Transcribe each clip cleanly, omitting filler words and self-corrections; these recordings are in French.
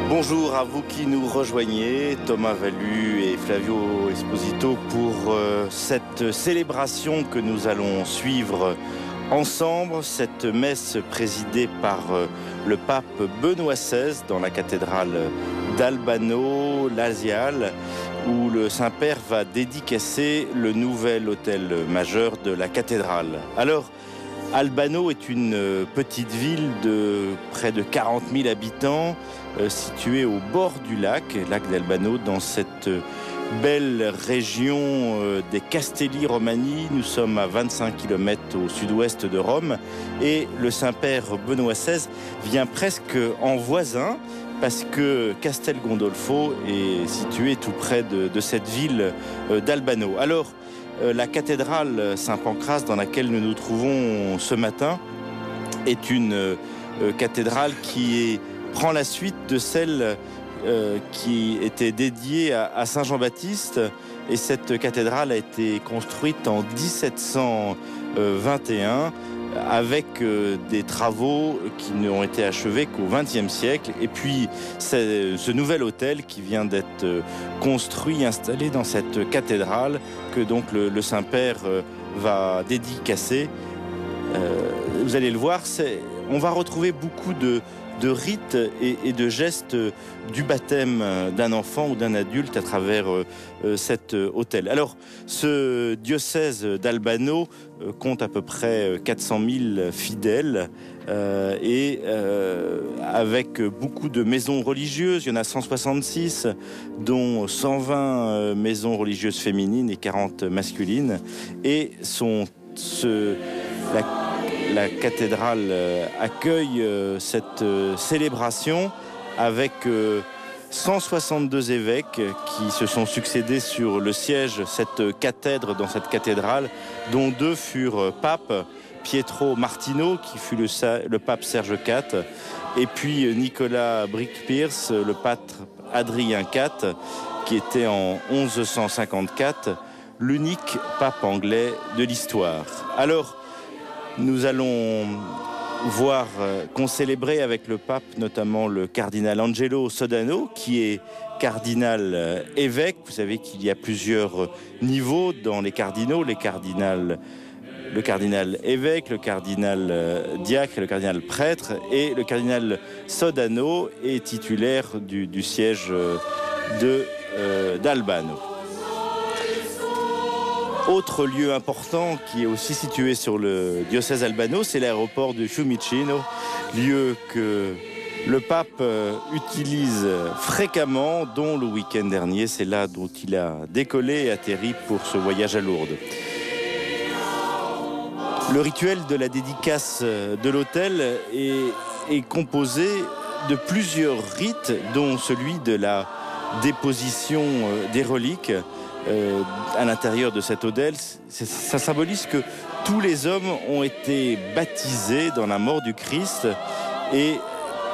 Bonjour à vous qui nous rejoignez, Thomas Vallu et Flavio Esposito pour cette célébration que nous allons suivre ensemble, cette messe présidée par le pape Benoît XVI dans la cathédrale d'Albano, Laziale, où le Saint-Père va dédicacer le nouvel autel majeur de la cathédrale. Alors, Albano est une petite ville de près de 40 000 habitants, située au bord du lac d'Albano, dans cette belle région des Castelli Romani. Nous sommes à 25 km au sud-ouest de Rome et le Saint-Père Benoît XVI vient presque en voisin parce que Castel Gondolfo est situé tout près de cette ville d'Albano. Alors, la cathédrale Saint-Pancrace dans laquelle nous nous trouvons ce matin est une cathédrale qui prend la suite de celle qui était dédiée à Saint Jean-Baptiste. Et cette cathédrale a été construite en 1721 avec des travaux qui n'ont été achevés qu'au XXe siècle. Et puis, c'est ce nouvel autel qui vient d'être construit, installé dans cette cathédrale que donc le Saint-Père va dédicacer. Vous allez le voir, on va retrouver beaucoup de rites et de gestes du baptême d'un enfant ou d'un adulte à travers cet autel. Alors, ce diocèse d'Albano compte à peu près 400 000 fidèles et avec beaucoup de maisons religieuses. Il y en a 166, dont 120 maisons religieuses féminines et 40 masculines. Et la cathédrale accueille cette célébration avec 162 évêques qui se sont succédés sur le siège, cette cathèdre dans cette cathédrale, dont 2 furent papes, Pietro Martino, qui fut le pape Serge IV, et puis Nicolas Brick-Pierce, le pape Adrien IV, qui était en 1154 l'unique pape anglais de l'histoire. Alors, nous allons voir concélébrer avec le pape notamment le cardinal Angelo Sodano, qui est cardinal évêque. Vous savez qu'il y a plusieurs niveaux dans les cardinaux, le cardinal évêque, le cardinal diacre et le cardinal prêtre. Et le cardinal Sodano est titulaire du siège d'Albano. Autre lieu important qui est aussi situé sur le diocèse Albano, c'est l'aéroport de Fiumicino, lieu que le pape utilise fréquemment, dont le week-end dernier. C'est là dont il a décollé et atterri pour ce voyage à Lourdes. Le rituel de la dédicace de l'autel est composé de plusieurs rites, dont celui de la déposition des reliques à l'intérieur de cet autel. Ça symbolise que tous les hommes ont été baptisés dans la mort du Christ et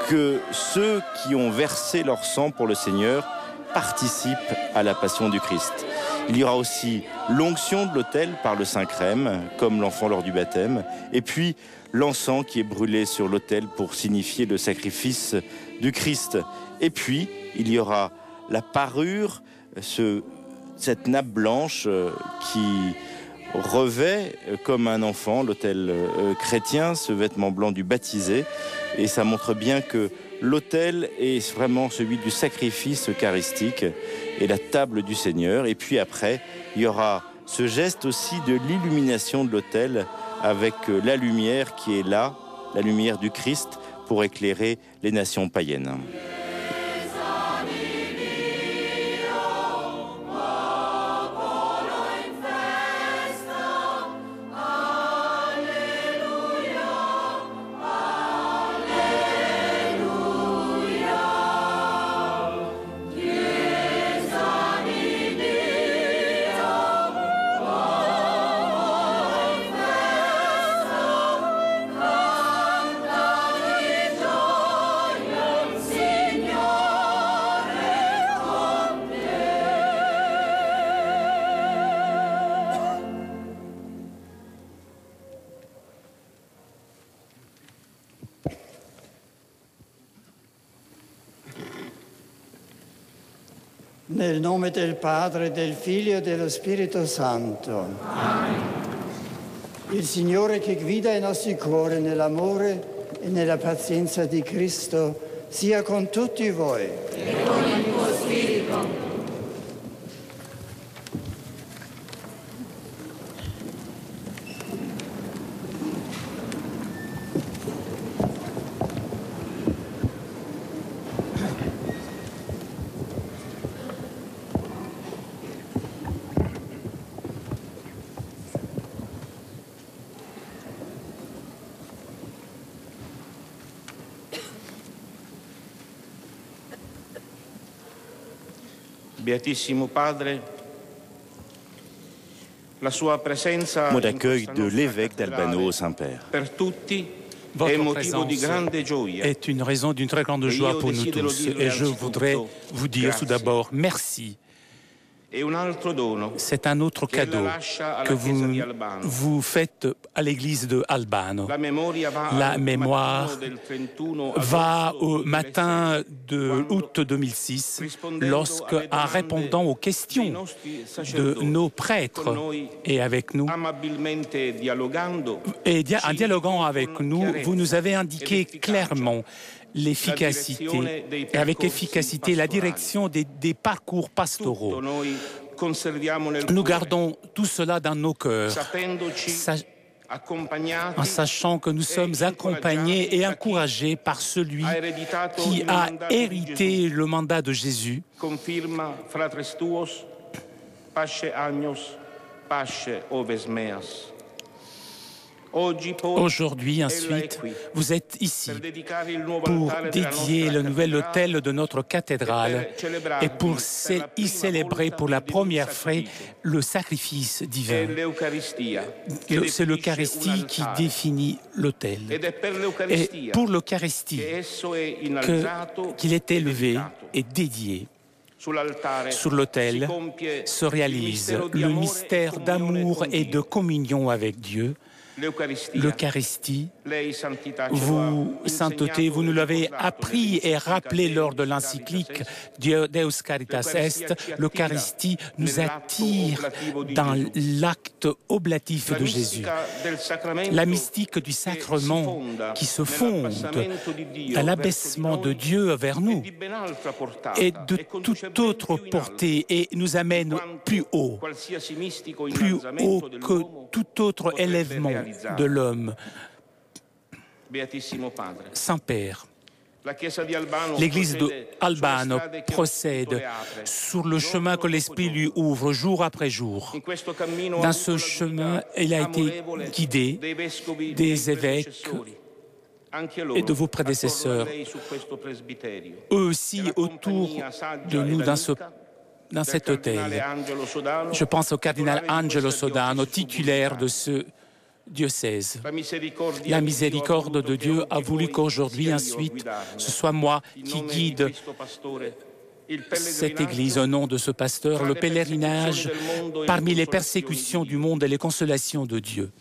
que ceux qui ont versé leur sang pour le Seigneur participent à la passion du Christ. Il y aura aussi l'onction de l'autel par le Saint-Crème, comme l'enfant lors du baptême, et puis l'encens qui est brûlé sur l'autel pour signifier le sacrifice du Christ. Et puis, il y aura la parure, cette nappe blanche qui revêt comme un enfant l'autel chrétien, ce vêtement blanc du baptisé. Et ça montre bien que l'autel est vraiment celui du sacrifice eucharistique et la table du Seigneur. Et puis après, il y aura ce geste aussi de l'illumination de l'autel avec la lumière qui est là, la lumière du Christ, pour éclairer les nations païennes. See Nel nome del Padre, del Figlio e dello Spirito Santo. Amen. Il Signore che guida i nostri cuori nell'amore e nella pazienza di Cristo sia con tutti voi. E con il tuo spirito. Beatissimo Padre, la sua presenza Mot d'accueil de l'évêque d'Albano au Saint-Père. per tutti è Votre motivo di présence grande gioia. est une raison d'une très grande joie pour nous tous. Et je voudrais vous dire tout d'abord merci. È un altro dono C'est un autre che ella cadeau lascia alla que Chiesa di Albano. vous faites à l'église de Albano. La memoria va La al mémoire mattino del 31 va agosto au 2006, matin de août 2006, lorsque, en répondant aux questions de nos prêtres et avec nous, amabilmente dialogando, et en dialoguant avec nous, vous nous avez indiqué clairement l'efficacité, et avec efficacité la direction des parcours pastoraux. noi conserviamo nel Nous cuore, gardons tout cela dans nos cœurs, sapendoci accompagnati en sachant que nous sommes accompagnés et encouragés par celui ha ereditato qui il a mandato di hérité le mandat de Jésus. Confirma fratres tuos, pasce agnos, pasce oves meas. Aujourd'hui, ensuite, vous êtes ici pour dédier le nouvel autel de notre cathédrale et pour y célébrer pour la première fois le sacrifice divin. C'est l'Eucharistie qui définit l'autel. Et pour l'Eucharistie qu'il est élevé et dédié. Sur l'autel se réalise le mystère d'amour et de communion avec Dieu. L'Eucharistie, vous, sainteté, vous nous l'avez appris et rappelé lors de l'encyclique Deus Caritas Est. L'Eucharistie nous attire dans l'acte oblatif de Jésus. La mystique du sacrement qui se fonde dans l'abaissement de Dieu vers nous est de toute autre portée et nous amène plus haut que tout autre élèvement de l'homme. Saint-Père, l'Église d'Albano procède sur le chemin que l'Esprit lui ouvre jour après jour. Dans ce chemin, il a été guidé des évêques et de vos prédécesseurs, eux aussi autour de nous dans cet hôtel. Je pense au cardinal Angelo Sodano, titulaire de ce diocèse. La miséricorde de Dieu a voulu qu'aujourd'hui, ensuite, ce soit moi qui guide cette Église au nom de ce pasteur, le pèlerinage parmi les persécutions du monde et les consolations de Dieu.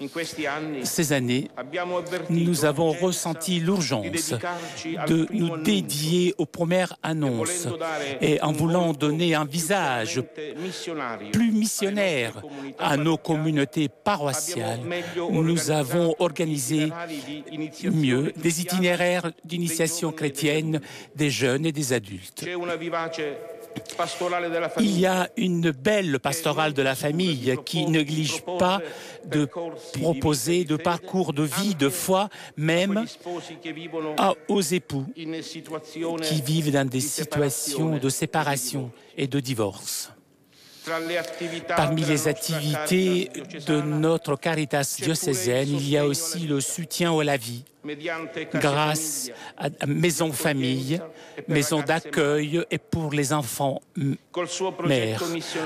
Ces années, nous avons ressenti l'urgence de nous dédier aux premières annonces et en voulant donner un visage plus missionnaire à nos communautés paroissiales, nous avons organisé mieux des itinéraires d'initiation chrétienne des jeunes et des adultes. Il y a une belle pastorale de la famille qui ne néglige pas de proposer de parcours de vie, de foi, même aux époux qui vivent dans des situations de séparation et de divorce. Parmi les activités de notre Caritas diocésaine, il y a aussi le soutien à la vie, grâce à maisons famille, maisons d'accueil et pour les enfants mères.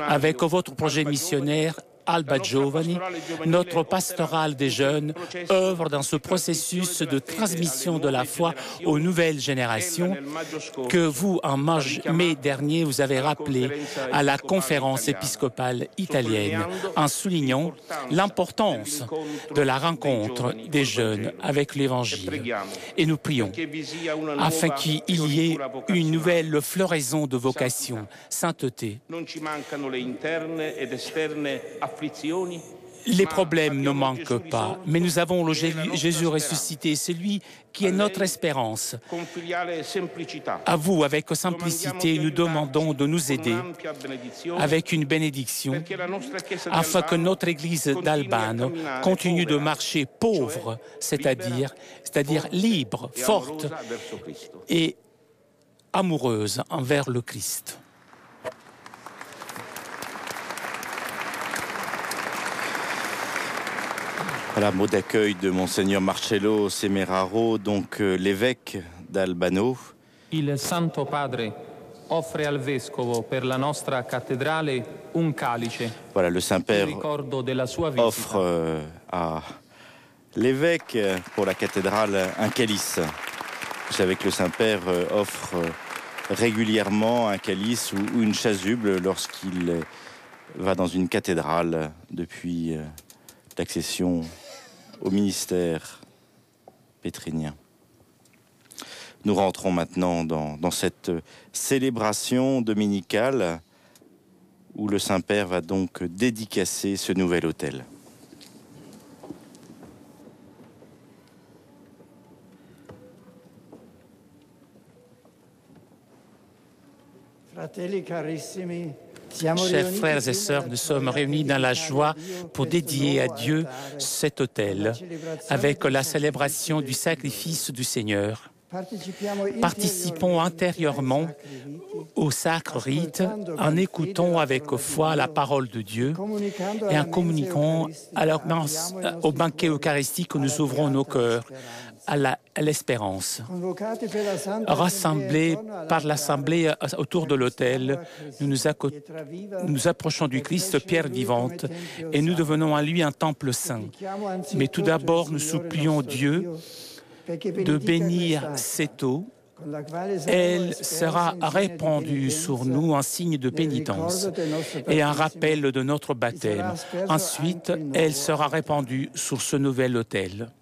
Avec votre projet missionnaire, Alba Giovani, notre pastorale des jeunes, œuvre dans ce processus de transmission de la foi aux nouvelles générations que vous, en mai dernier, vous avez rappelé à la conférence épiscopale italienne, en soulignant l'importance de la rencontre des jeunes avec l'Évangile. Et nous prions afin qu'il y ait une nouvelle floraison de vocation, sainteté. Les problèmes ne manquent pas, mais nous avons le Jésus ressuscité, celui qui est notre espérance. À vous, avec simplicité, nous demandons de nous aider avec une bénédiction, afin que notre Église d'Albano continue de marcher pauvre, c'est-à-dire libre, forte et amoureuse envers le Christ. Voilà, mot d'accueil de Monseigneur Marcello Semeraro, donc l'évêque d'Albano. Il Santo Padre offre al vescovo per la nostra cattedrale un calice. Voilà, le Saint-Père offre à l'évêque pour la cathédrale un calice. Vous savez que le Saint-Père offre régulièrement un calice ou une chasuble lorsqu'il va dans une cathédrale depuis l'accession au ministère pétrinien. Nous rentrons maintenant dans cette célébration dominicale où le Saint-Père va donc dédicacer ce nouvel autel. Fratelli carissimi, Chers frères et sœurs, nous sommes réunis dans la joie pour dédier à Dieu cet autel avec la célébration du sacrifice du Seigneur. Participons intérieurement au sacre rite en écoutant avec foi la parole de Dieu et en communiquant au banquet eucharistique où nous ouvrons nos cœurs à l'espérance. Rassemblés par l'Assemblée autour de l'autel, nous nous approchons du Christ, pierre vivante, et nous devenons à lui un temple saint. Mais tout d'abord, nous supplions Dieu de bénir cette eau. Elle sera répandue sur nous en signe de pénitence et un rappel de notre baptême. Ensuite, elle sera répandue sur ce nouvel autel.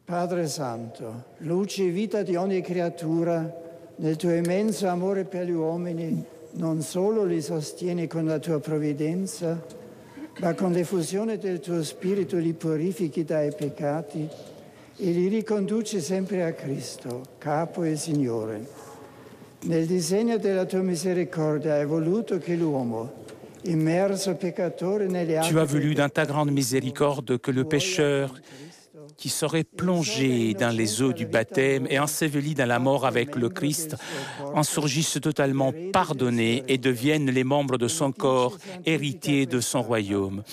Padre Santo, luce e vita di ogni creatura, nel tuo immenso amore per gli uomini, non solo li sostieni con la tua provvidenza, ma con l'effusione del tuo Spirito li purifichi dai peccati e li riconduci sempre a Cristo, Capo e Signore. Nel disegno della tua misericordia hai voluto che l'uomo, immerso peccatore nelle acque... Tu as voulu dans ta grande miséricorde que le pécheur qui serait plongé dans les eaux du baptême et enseveli dans la mort avec le Christ, en surgissent totalement pardonnés et deviennent les membres de son corps, héritiers de son royaume.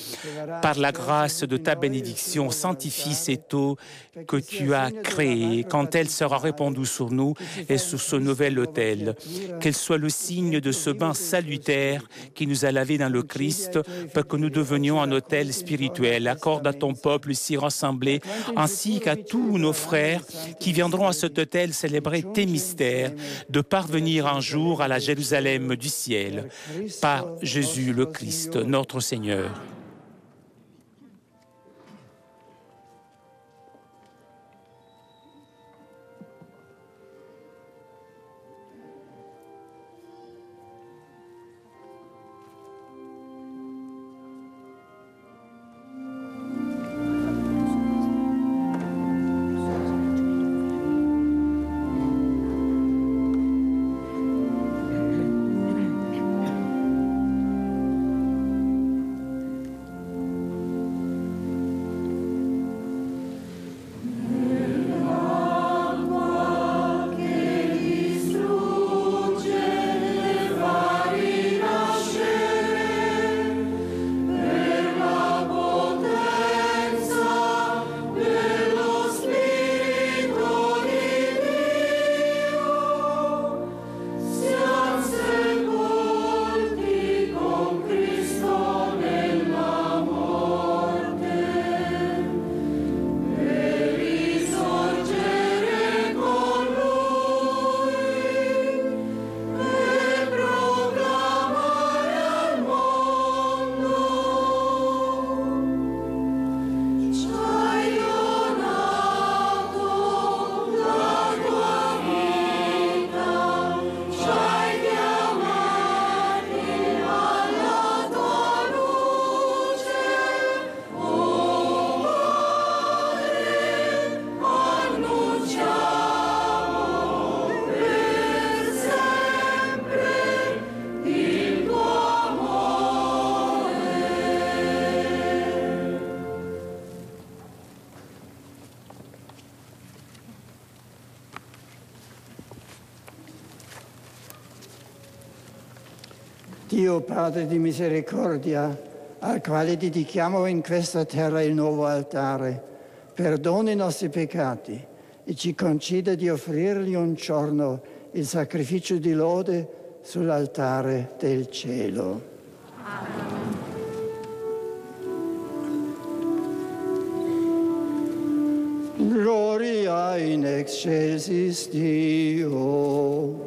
Par la grâce de ta bénédiction, sanctifie cette eau que tu as créée, quand elle sera répandue sur nous et sur ce nouvel autel. Qu'elle soit le signe de ce bain salutaire qui nous a lavés dans le Christ, pour que nous devenions un autel spirituel. Accorde à ton peuple ici rassemblé, ainsi qu'à tous nos frères qui viendront à cet autel célébrer tes mystères, de parvenir un jour à la Jérusalem du ciel, par Jésus le Christ, notre Seigneur. Dio Padre di misericordia, al quale dedichiamo in questa terra il nuovo altare, perdona i nostri peccati e ci conceda di offrirgli un giorno il sacrificio di lode sull'altare del cielo. Amen. Gloria in excelsis Deo.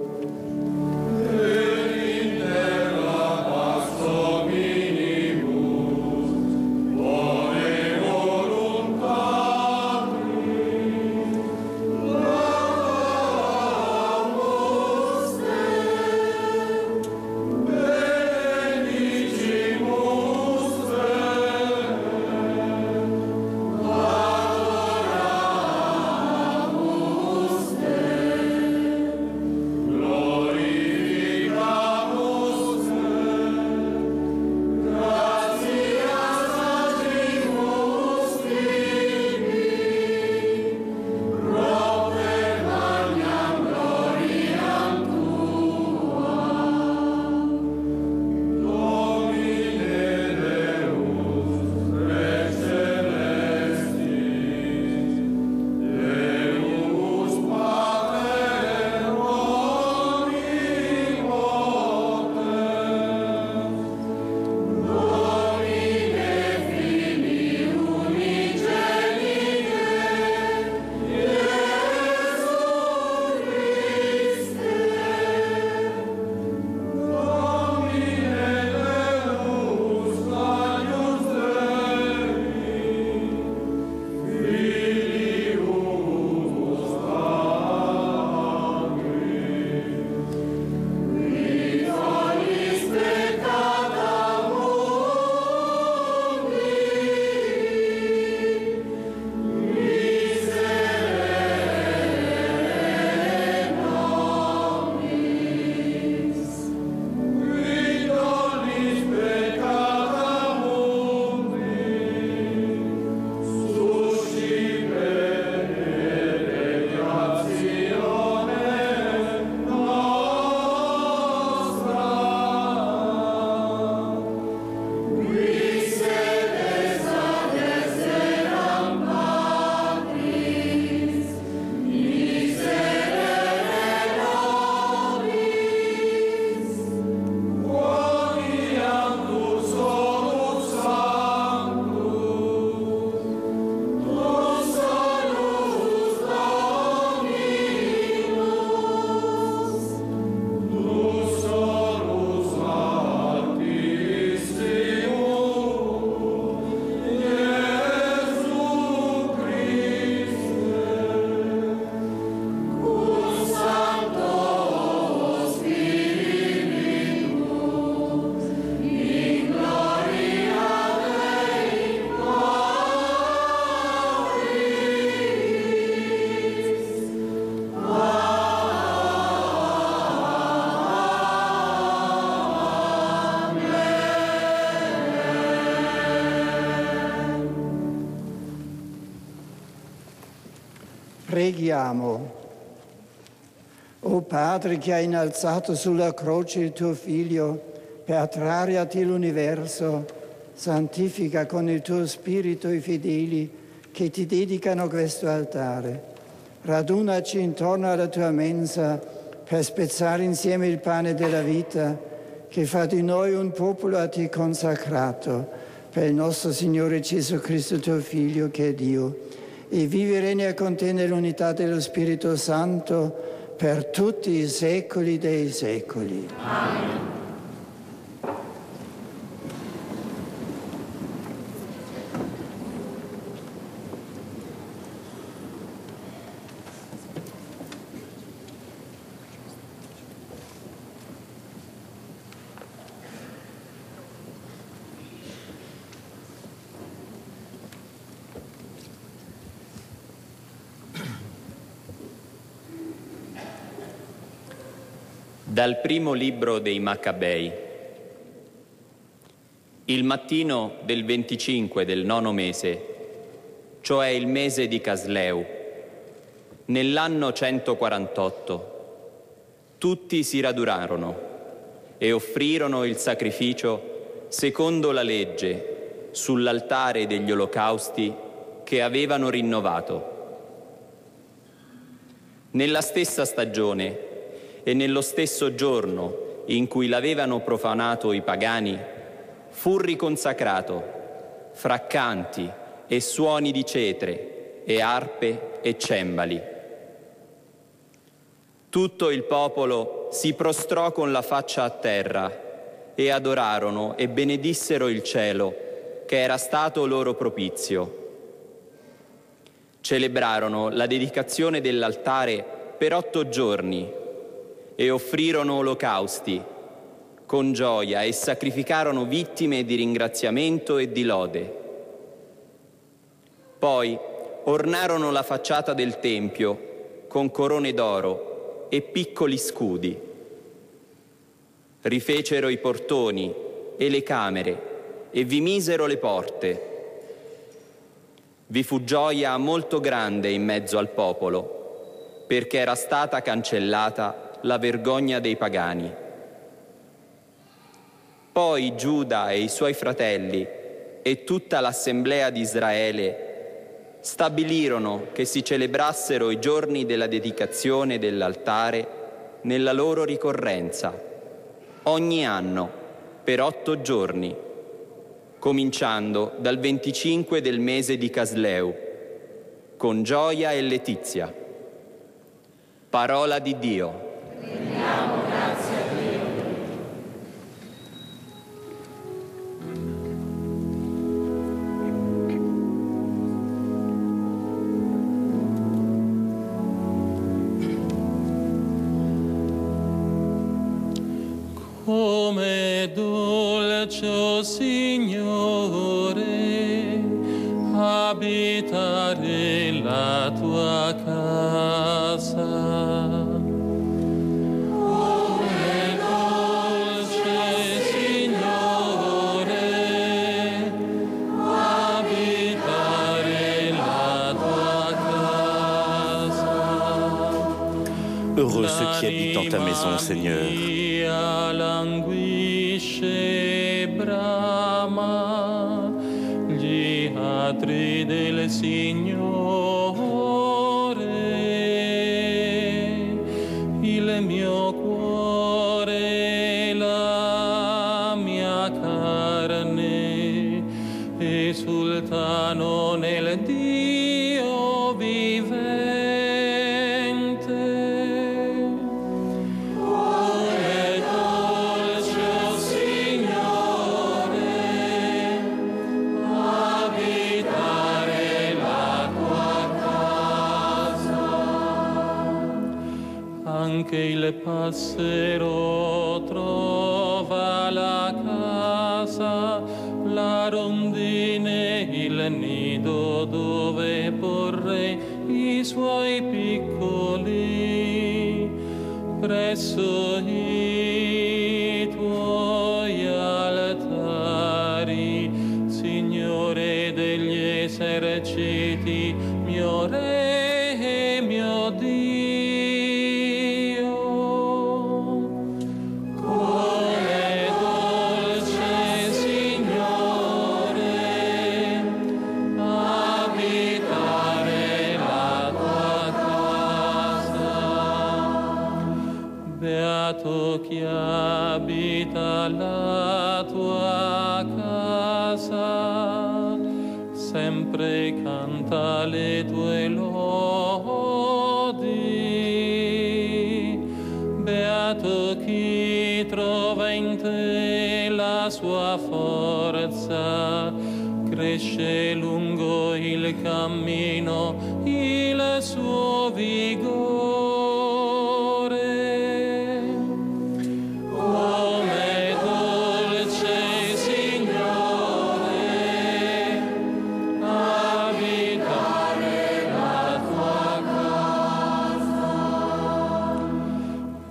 Preghiamo. O Padre che hai innalzato sulla croce il tuo Figlio per attrarre a te l'universo, santifica con il tuo Spirito i fedeli che ti dedicano questo altare. Radunaci intorno alla tua mensa per spezzare insieme il pane della vita che fa di noi un popolo a te consacrato per il nostro Signore Gesù Cristo, tuo Figlio, che è Dio, e vive e regna con te nell'unità dello Spirito Santo per tutti i secoli dei secoli. Amen. Dal primo libro dei Maccabei. Il mattino del 25 del 9° mese, cioè il mese di Casleu, nell'anno 148, tutti si radunarono e offrirono il sacrificio secondo la legge sull'altare degli olocausti che avevano rinnovato. Nella stessa stagione e nello stesso giorno in cui l'avevano profanato i pagani, fu riconsacrato fra canti e suoni di cetre e arpe e cembali. Tutto il popolo si prostrò con la faccia a terra e adorarono e benedissero il cielo, che era stato loro propizio. Celebrarono la dedicazione dell'altare per 8 giorni e offrirono olocausti con gioia e sacrificarono vittime di ringraziamento e di lode. Poi ornarono la facciata del Tempio con corone d'oro e piccoli scudi. Rifecero i portoni e le camere e vi misero le porte. Vi fu gioia molto grande in mezzo al popolo, perché era stata cancellata la vergogna dei pagani. Poi Giuda e i suoi fratelli e tutta l'assemblea di Israele stabilirono che si celebrassero i giorni della dedicazione dell'altare nella loro ricorrenza, ogni anno, per 8 giorni, cominciando dal 25 del mese di Casleu, con gioia e letizia. Parola di Dio. Rendiamo grazie a Dio. Come dolce, o Signore, abitare la tua casa. Come dolce, Signore, abitare la tua casa. Heureux ceux qui habitent dans ta maison, Seigneur. Languisce brama gli atri del Signore, il mio cuore, la mia carne esultano nel Dio vivente. Anche il passero trova la casa, la rondine il nido dove porre i suoi piccoli, presso i tuoi altari, Signore degli eserciti, mio Re e mio Dio. Beato chi abita la tua casa, sempre canta le tue lodi. Beato chi trova in te la sua forza, cresce lungo il cammino il suo vigore.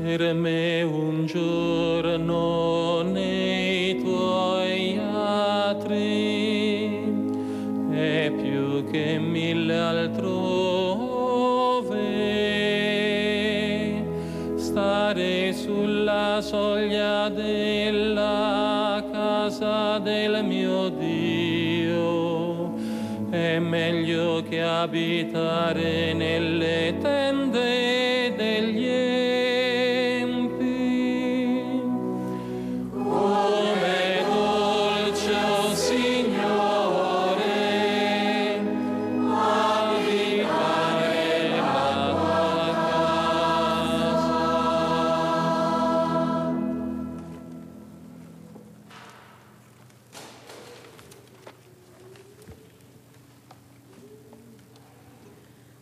Per me un giorno nei tuoi atri è più che 1000 altrove. 'Stare sulla soglia del mio Dio, è meglio che abitare nelle tende degli empi. Come dolce, o Signore, abitare la tua casa.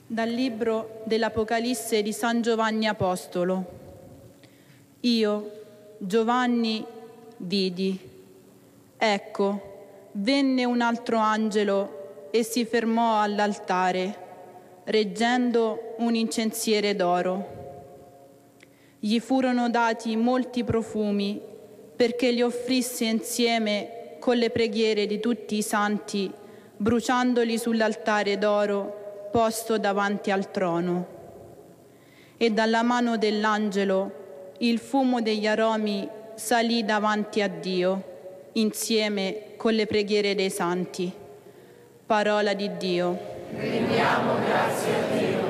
Dal libro dell'Apocalisse di San Giovanni Apostolo. Io, Giovanni, vidi. Ecco, venne un altro angelo e si fermò all'altare, reggendo un incensiere d'oro. Gli furono dati molti profumi perché li offrisse insieme con le preghiere di tutti i santi, bruciandoli sull'altare d'oro posto davanti al trono. E dalla mano dell'angelo il fumo degli aromi salì davanti a Dio, insieme con le preghiere dei santi. Parola di Dio. Rendiamo grazie a Dio.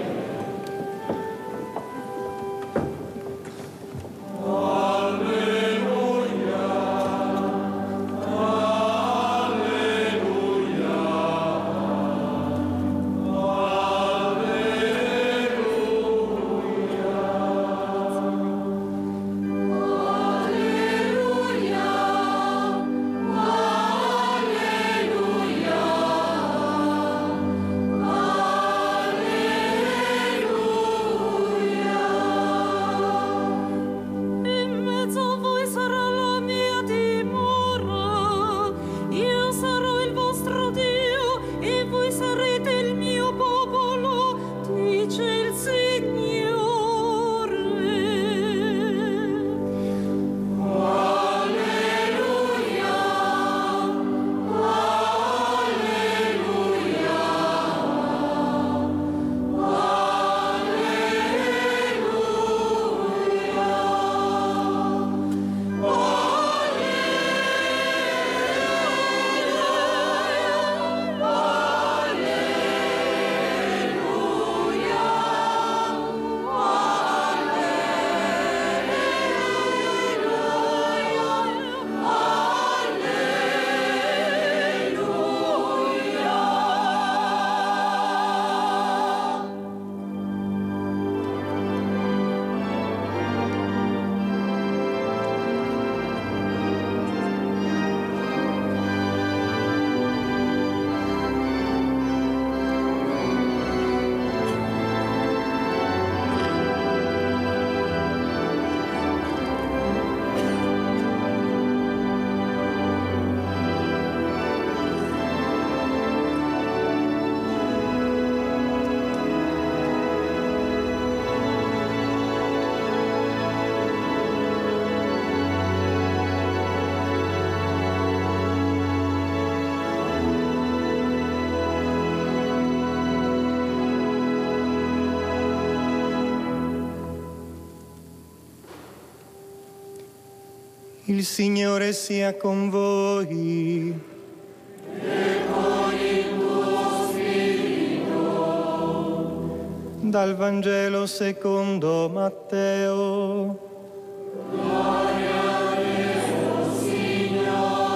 Il Signore sia con voi. E con il tuo spirito. Dal Vangelo secondo Matteo. Gloria a te, Signore.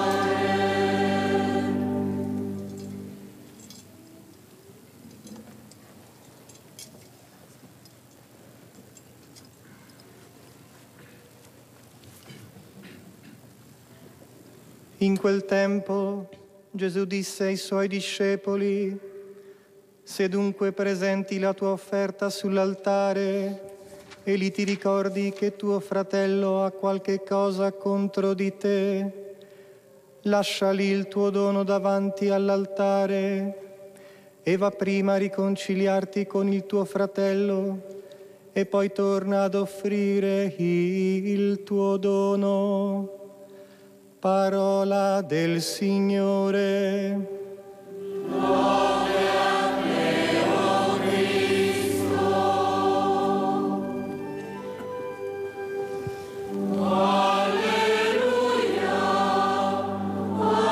In quel tempo Gesù disse ai suoi discepoli: se dunque presenti la tua offerta sull'altare e lì ti ricordi che tuo fratello ha qualche cosa contro di te, lascia lì il tuo dono davanti all'altare e va prima a riconciliarti con il tuo fratello e poi torna ad offrire il tuo dono. Parola del Signore. Lode a te, o Cristo. Alleluia, alleluia.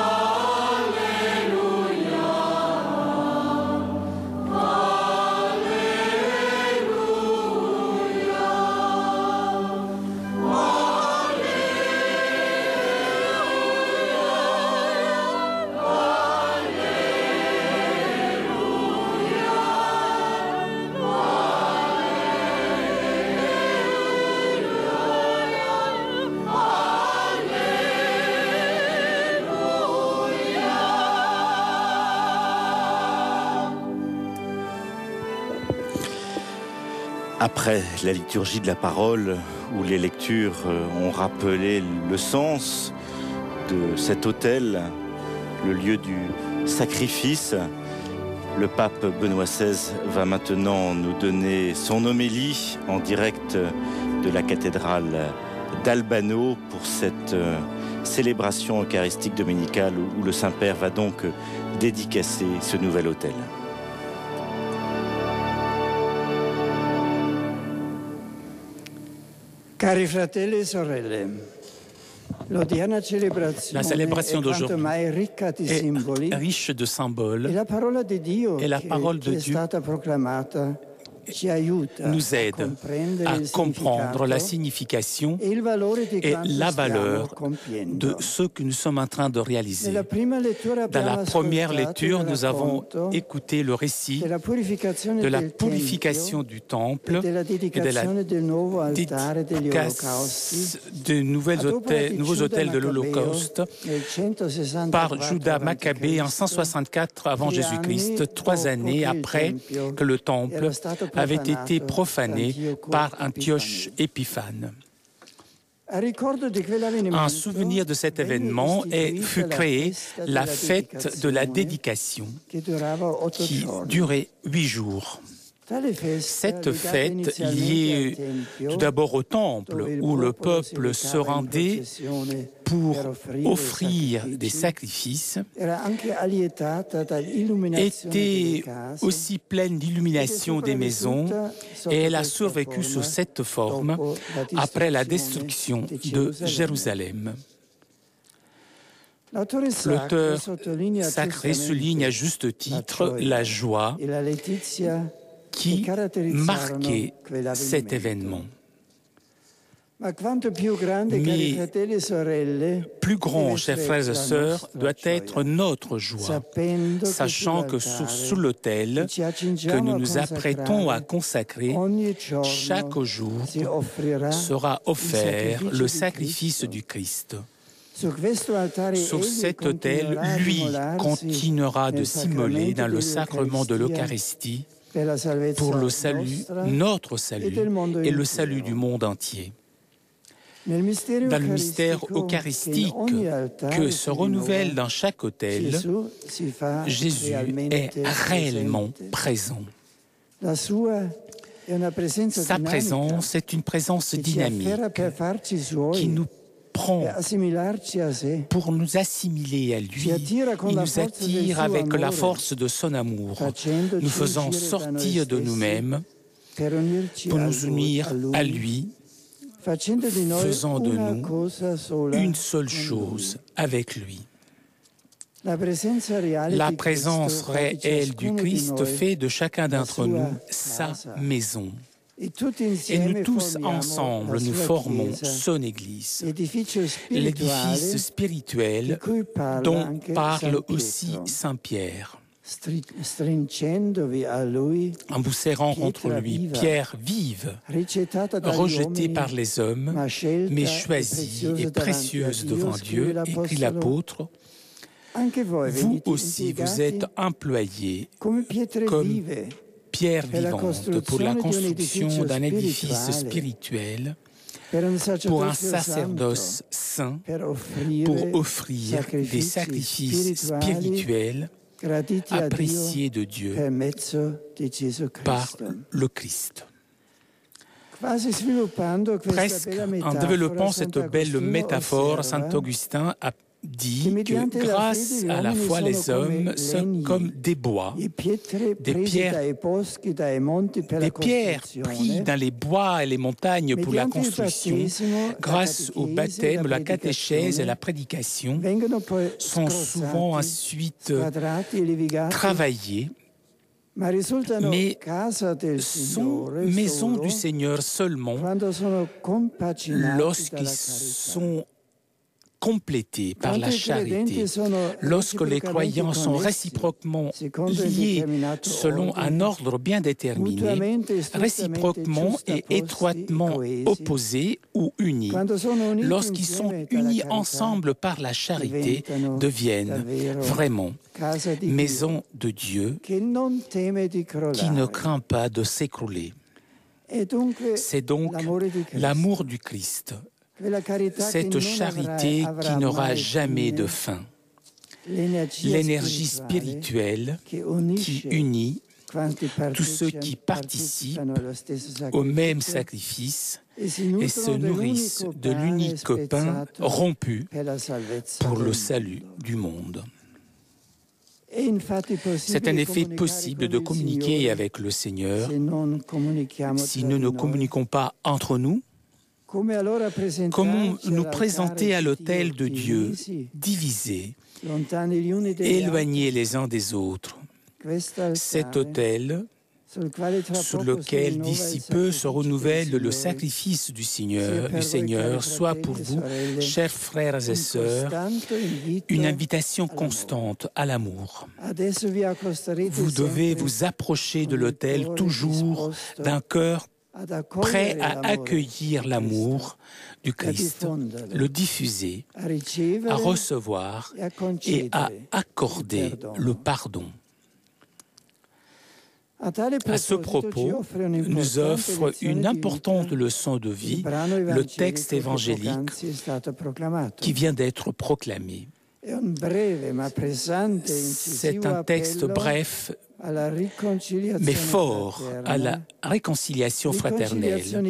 Après la liturgie de la parole, où les lectures ont rappelé le sens de cet autel, le lieu du sacrifice, le pape Benoît XVI va maintenant nous donner son homélie en direct de la cathédrale d'Albano pour cette célébration eucharistique dominicale où le Saint-Père va donc dédicacer ce nouvel autel. Cari fratelli e sorelle, la célébration d'aujourd'hui est riche de symboles et la parole de Dieu nous aide à comprendre la signification et la valeur de ce que nous sommes en train de réaliser. Dans la première lecture, nous avons écouté le récit de la purification du temple et de la dédicace de nouveaux autels de l'Holocauste par Judas Maccabée en 164 avant Jésus-Christ, 3 années après que le temple avait été profané par Antioche Épiphane. En souvenir de cet événement fut créée la fête de la dédication qui durait 8 jours. Cette fête, liée tout d'abord au temple où le peuple se rendait pour offrir des sacrifices, était aussi pleine d'illumination des maisons et elle a survécu sous cette forme après la destruction de Jérusalem. L'auteur sacré souligne à juste titre la joie qui marquait cet événement. Mais plus grand, chers frères et sœurs, doit être notre joie, sachant que sous l'autel que nous nous apprêtons à consacrer, chaque jour sera offert le sacrifice du Christ. Sur cet autel, lui continuera de s'immoler dans le sacrement de l'Eucharistie pour le salut, notre salut et le salut du monde entier. Dans le mystère eucharistique que se renouvelle dans chaque autel, Jésus est réellement présent. Sa présence est une présence dynamique qui nous prend pour nous assimiler à lui. Il nous attire avec la force de son amour, nous faisant sortir de nous-mêmes pour nous unir à lui, faisant de nous une seule chose avec lui. La présence réelle du Christ fait de chacun d'entre nous sa maison. Et nous tous ensemble, nous formons son Église, l'édifice spirituel dont parle aussi Saint Pierre. En vous serrant contre lui, pierre vive, rejetée par les hommes, mais choisie et précieuse devant Dieu, écrit l'apôtre, vous aussi vous êtes employés comme pierre vivante pour la construction d'un édifice spirituel, pour un sacerdoce saint, pour offrir des sacrifices spirituels appréciés de Dieu par le Christ. Presque en développant cette belle métaphore, saint Augustin a dit que grâce à la foi, les hommes sont comme des bois, des pierres prises dans les bois et les montagnes pour la construction, grâce au baptême, la catéchèse et la prédication, sont souvent ensuite travaillés, mais sont maison du Seigneur seulement lorsqu'ils sont complétés par la charité, lorsque les croyants sont réciproquement liés selon un ordre bien déterminé, réciproquement et étroitement opposés ou unis, lorsqu'ils sont unis ensemble par la charité, deviennent vraiment maison de Dieu qui ne craint pas de s'écrouler. C'est donc l'amour du Christ, cette charité qui n'aura jamais de fin, l'énergie spirituelle qui unit tous ceux qui participent au même sacrifice et se nourrissent de l'unique pain rompu pour le salut du monde. C'est en effet possible de communiquer avec le Seigneur si nous ne communiquons pas entre nous. Comment nous présenter à l'autel de Dieu, divisés, éloignés les uns des autres? Cet autel sur lequel d'ici peu se renouvelle le sacrifice du Seigneur, soit pour vous, chers frères et sœurs, une invitation constante à l'amour. Vous devez vous approcher de l'autel toujours d'un cœur prêt à accueillir l'amour du Christ, le diffuser, à recevoir et à accorder le pardon. À ce propos, nous offre une importante leçon de vie, le texte évangélique qui vient d'être proclamé. C'est un texte bref, mais fort à la réconciliation fraternelle,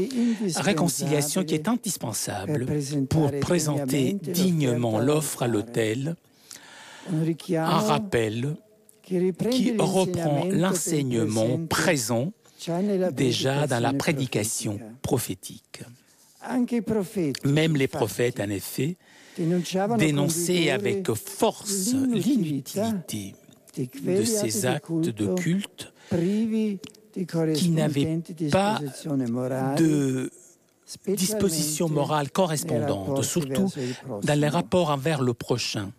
réconciliation qui est indispensable pour présenter dignement l'offre à l'autel, un rappel qui reprend l'enseignement présent déjà dans la prédication prophétique. Même les prophètes, en effet, dénonçaient avec force l'inutilité de ces actes de culte qui n'avaient pas de disposition morale correspondante, surtout dans les rapports envers le prochain.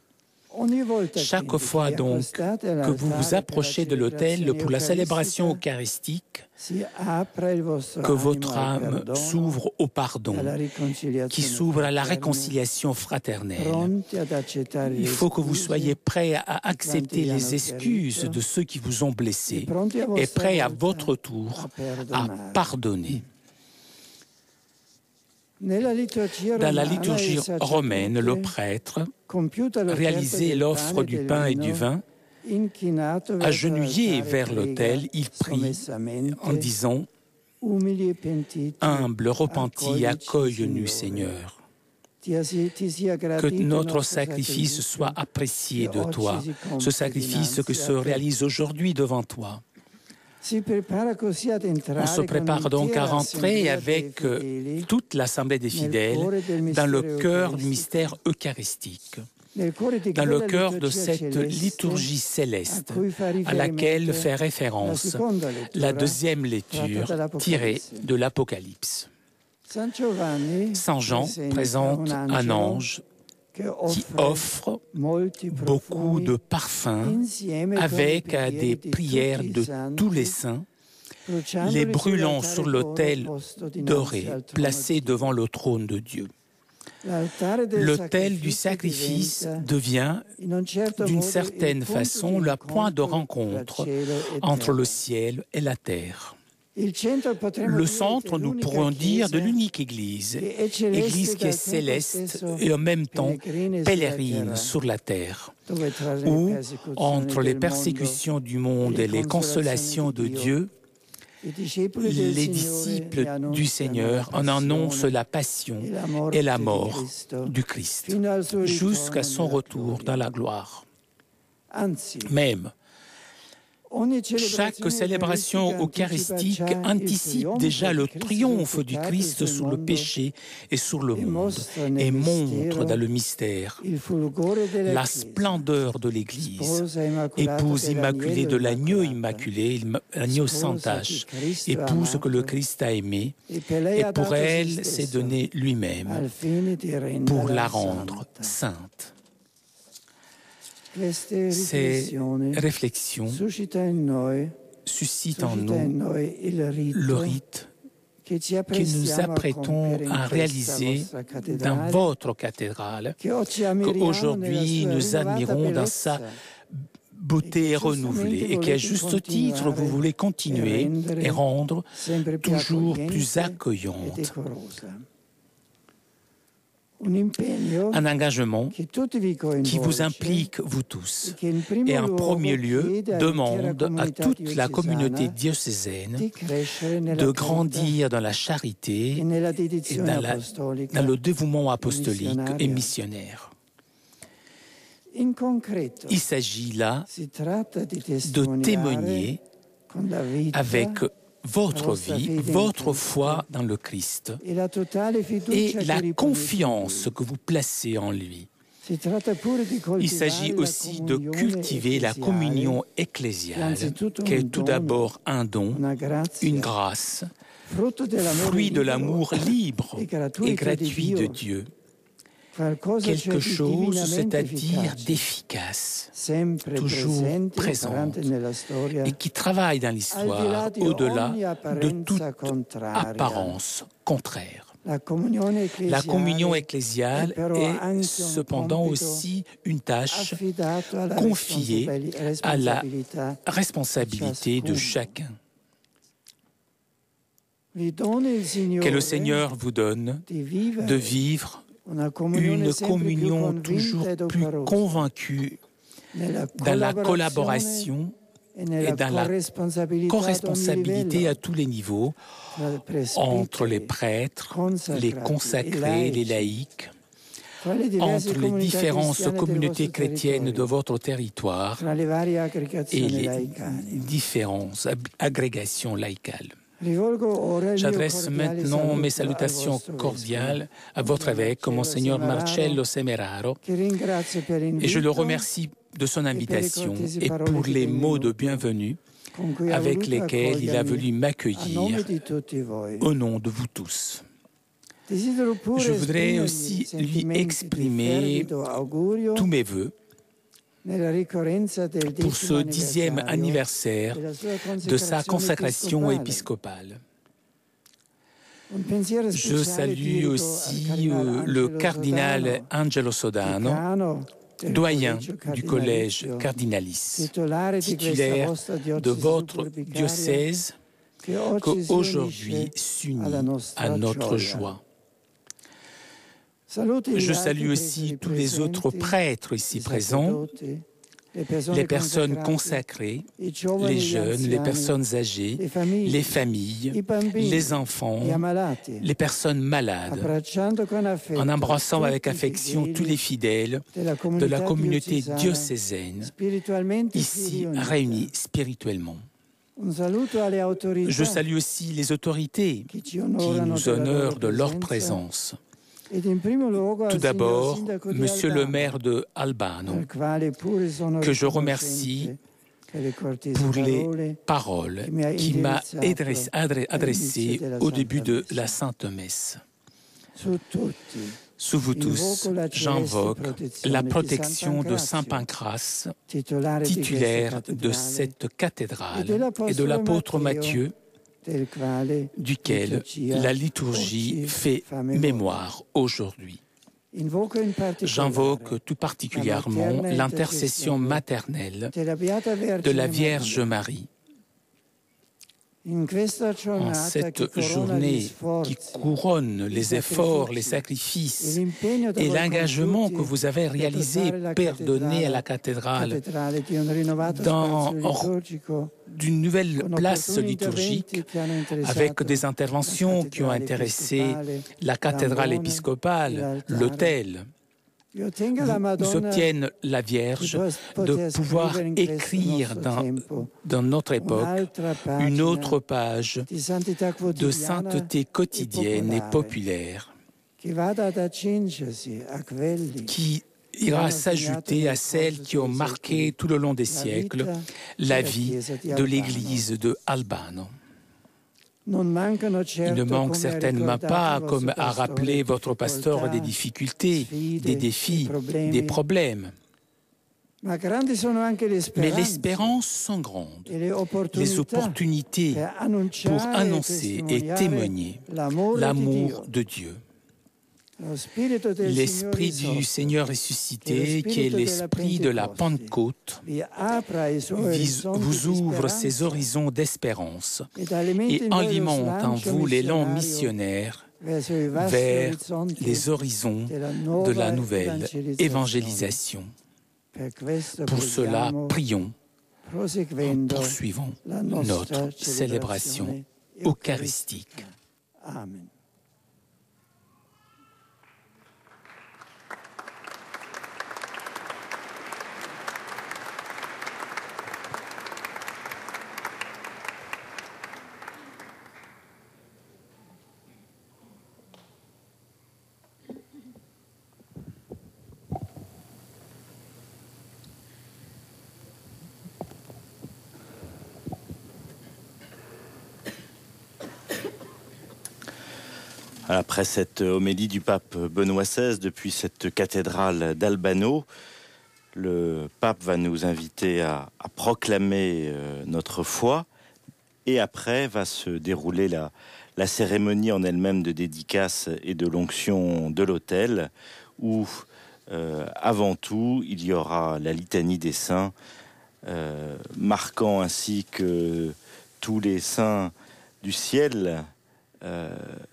Chaque fois donc que vous vous approchez de l'autel pour la célébration eucharistique, que votre âme s'ouvre au pardon, qui s'ouvre à la réconciliation fraternelle. Il faut que vous soyez prêts à accepter les excuses de ceux qui vous ont blessés et prêts à votre tour à pardonner. Dans la liturgie romaine, le prêtre réalisait l'offre du pain et du vin. Agenouillé vers l'autel, il prie en disant « Humble, repenti, accueille-nous, Seigneur. Que notre sacrifice soit apprécié de toi, ce sacrifice qui se réalise aujourd'hui devant toi. » On se prépare donc à rentrer avec toute l'Assemblée des fidèles dans le cœur du mystère eucharistique, dans le cœur de cette liturgie céleste à laquelle fait référence la deuxième lecture tirée de l'Apocalypse. Saint Jean présente un ange qui offre beaucoup de parfums avec des prières de tous les saints, les brûlant sur l'autel doré placé devant le trône de Dieu. L'autel du sacrifice devient, d'une certaine façon, le point de rencontre entre le ciel et la terre. Le centre, nous pourrons dire, de l'unique Église, Église qui est céleste et en même temps pèlerine sur la terre, où, entre les persécutions du monde et les consolations de Dieu, les disciples du Seigneur en annoncent la passion et la mort du Christ, jusqu'à son retour dans la gloire. Même, chaque célébration eucharistique anticipe déjà le triomphe du Christ sur le péché et sur le monde et montre dans le mystère la splendeur de l'Église, épouse immaculée de l'agneau immaculé, l'agneau sans tache, épouse que le Christ a aimée et pour elle s'est donné lui-même pour la rendre sainte. Ces réflexions suscitent en nous le rite que nous apprêtons à réaliser dans votre cathédrale, qu'aujourd'hui nous admirons dans sa beauté est renouvelée et qu'à juste titre, vous voulez continuer et rendre toujours plus accueillante. Un engagement qui vous implique, vous tous, et en premier lieu demande à toute la communauté diocésaine de grandir dans la charité et dans le dévouement apostolique et missionnaire. Il s'agit là de témoigner avec votre vie, votre foi dans le Christ et la confiance que vous placez en lui. Il s'agit aussi de cultiver la communion ecclésiale, qui est tout d'abord un don, une grâce, fruit de l'amour libre et gratuit de Dieu. Quelque chose, c'est-à-dire d'efficace, toujours présente, et qui travaille dans l'histoire au-delà de toute apparence contraire. La communion ecclésiale est cependant aussi une tâche confiée à la responsabilité de chacun. Que le Seigneur vous donne de vivre une communion toujours plus convaincue dans la collaboration et dans la corresponsabilité à tous les niveaux entre les prêtres, les consacrés, les laïcs, entre les différentes communautés chrétiennes de votre territoire et les différentes agrégations laïcales. J'adresse maintenant mes salutations cordiales à votre évêque, Monseigneur Marcello Semeraro, et je le remercie de son invitation et pour les mots de bienvenue avec lesquels il a voulu m'accueillir au nom de vous tous. Je voudrais aussi lui exprimer tous mes vœux pour ce 10e anniversaire de sa consacration épiscopale. Je salue aussi le cardinal Angelo Sodano, doyen du collège Cardinalis, titulaire de votre diocèse, qui aujourd'hui s'unit à notre joie. Je salue aussi tous les autres prêtres ici présents, les personnes consacrées, les jeunes, les personnes âgées, les familles, les enfants, les personnes malades, en embrassant avec affection tous les fidèles de la communauté diocésaine, ici réunis spirituellement. Je salue aussi les autorités qui nous honorent de leur présence. Tout d'abord, Monsieur le maire de Albano, que je remercie pour les paroles qu'il m'a adressées au début de la Sainte Messe. Sous vous tous, j'invoque la protection de Saint Pancrace, titulaire de cette cathédrale, et de l'apôtre Matthieu, duquel la liturgie fait mémoire aujourd'hui. J'invoque tout particulièrement l'intercession maternelle de la Vierge Marie. En cette journée qui couronne les efforts, les sacrifices et l'engagement que vous avez réalisé, Père donné à la cathédrale, d'une nouvelle place liturgique, avec des interventions qui ont intéressé la cathédrale épiscopale, l'autel, nous obtiennent la Vierge de pouvoir écrire dans notre époque une autre page de sainteté quotidienne et populaire qui ira s'ajouter à celles qui ont marqué tout le long des siècles la vie de l'Église de Albano. Il ne manque certainement pas, comme a rappelé votre pasteur, des difficultés, des défis, des problèmes. Mais les espérances sont grandes, les opportunités pour annoncer et témoigner l'amour de Dieu. L'Esprit du Seigneur ressuscité, qui est l'Esprit de la Pentecôte, vous ouvre ces horizons d'espérance et alimente en vous l'élan missionnaire vers les horizons de la nouvelle évangélisation. Pour cela, prions, poursuivons notre célébration eucharistique. Amen. Après cette homélie du pape Benoît XVI depuis cette cathédrale d'Albano, le pape va nous inviter à proclamer notre foi, et après va se dérouler la cérémonie en elle-même de dédicace et de l'onction de l'autel, où avant tout il y aura la litanie des saints, marquant ainsi que tous les saints du ciel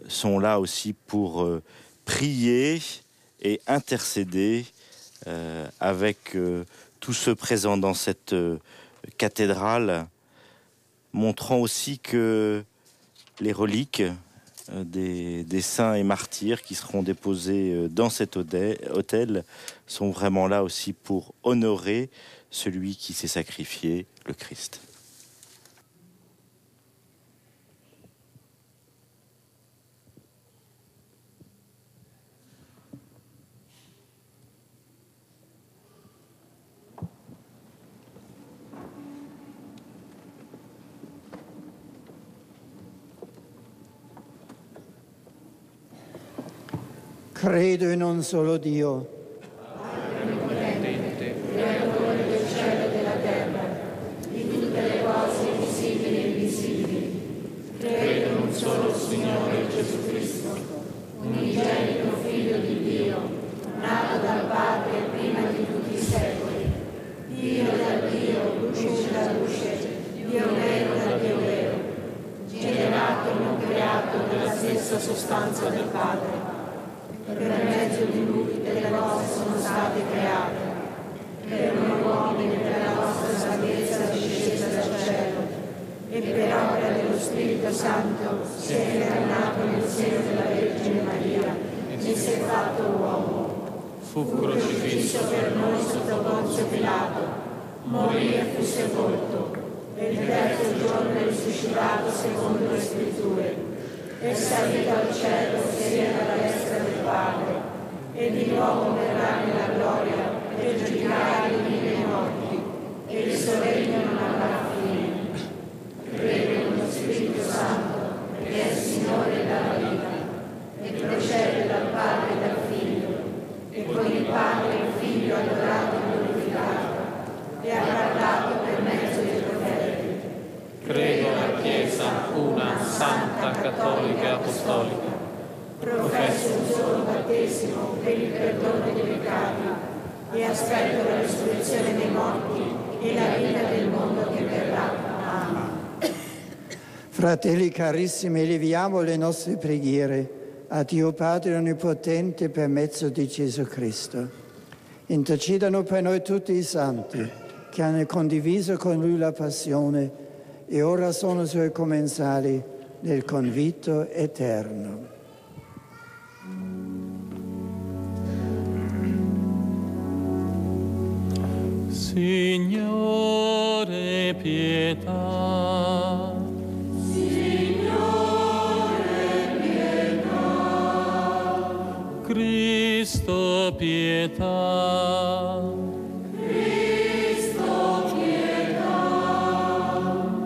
sont là aussi pour prier et intercéder avec tous ceux présents dans cette cathédrale, montrant aussi que les reliques des saints et martyrs qui seront déposés dans cet autel sont vraiment là aussi pour honorer celui qui s'est sacrifié, le Christ. Credo in un solo Dio, Onnipotente, creatore del cielo e della terra, di tutte le cose visibili e invisibili. Credo in un solo Signore Gesù Cristo, unigenito Figlio di Dio, nato dal Padre prima di tutti i secoli, Dio da Dio, luce da luce, Dio vero da Dio vero, generato e non creato dalla stessa sostanza del Padre. Per mezzo di Lui delle cose sono state create, per noi uomini per la nostra salvezza discesa dal cielo, e per opera dello Spirito Santo si è incarnato nel seno della Vergine Maria e si è fatto uomo. Fu crocifisso per noi sotto Ponzio Pilato, morì e fu sepolto, e il terzo giorno è risuscitato secondo le Scritture, è salito al cielo, siede alla destra del Padre, e di nuovo verrà nella gloria per giudicare i vivi e i morti, e il suo regno non avrà fine. Credo in uno Spirito Santo, che è il Signore della vita, e procede dal Padre e dal Figlio, e con il Padre e il Figlio adorato e glorificato, e ha parlato per mezzo dei profeti. Credo alla Chiesa, una, santa, cattolica e apostolica. Professo un solo battesimo per il perdono dei peccati e aspetto la risurrezione dei morti e la vita del mondo che verrà. Amen. fratelli carissimi, eleviamo le nostre preghiere a Dio Padre Onnipotente per mezzo di Gesù Cristo. Intercedano per noi tutti i santi che hanno condiviso con Lui la passione e ora sono Suoi commensali nel convito eterno. Signore, pietà. Signore, pietà. Cristo, pietà. Cristo, pietà.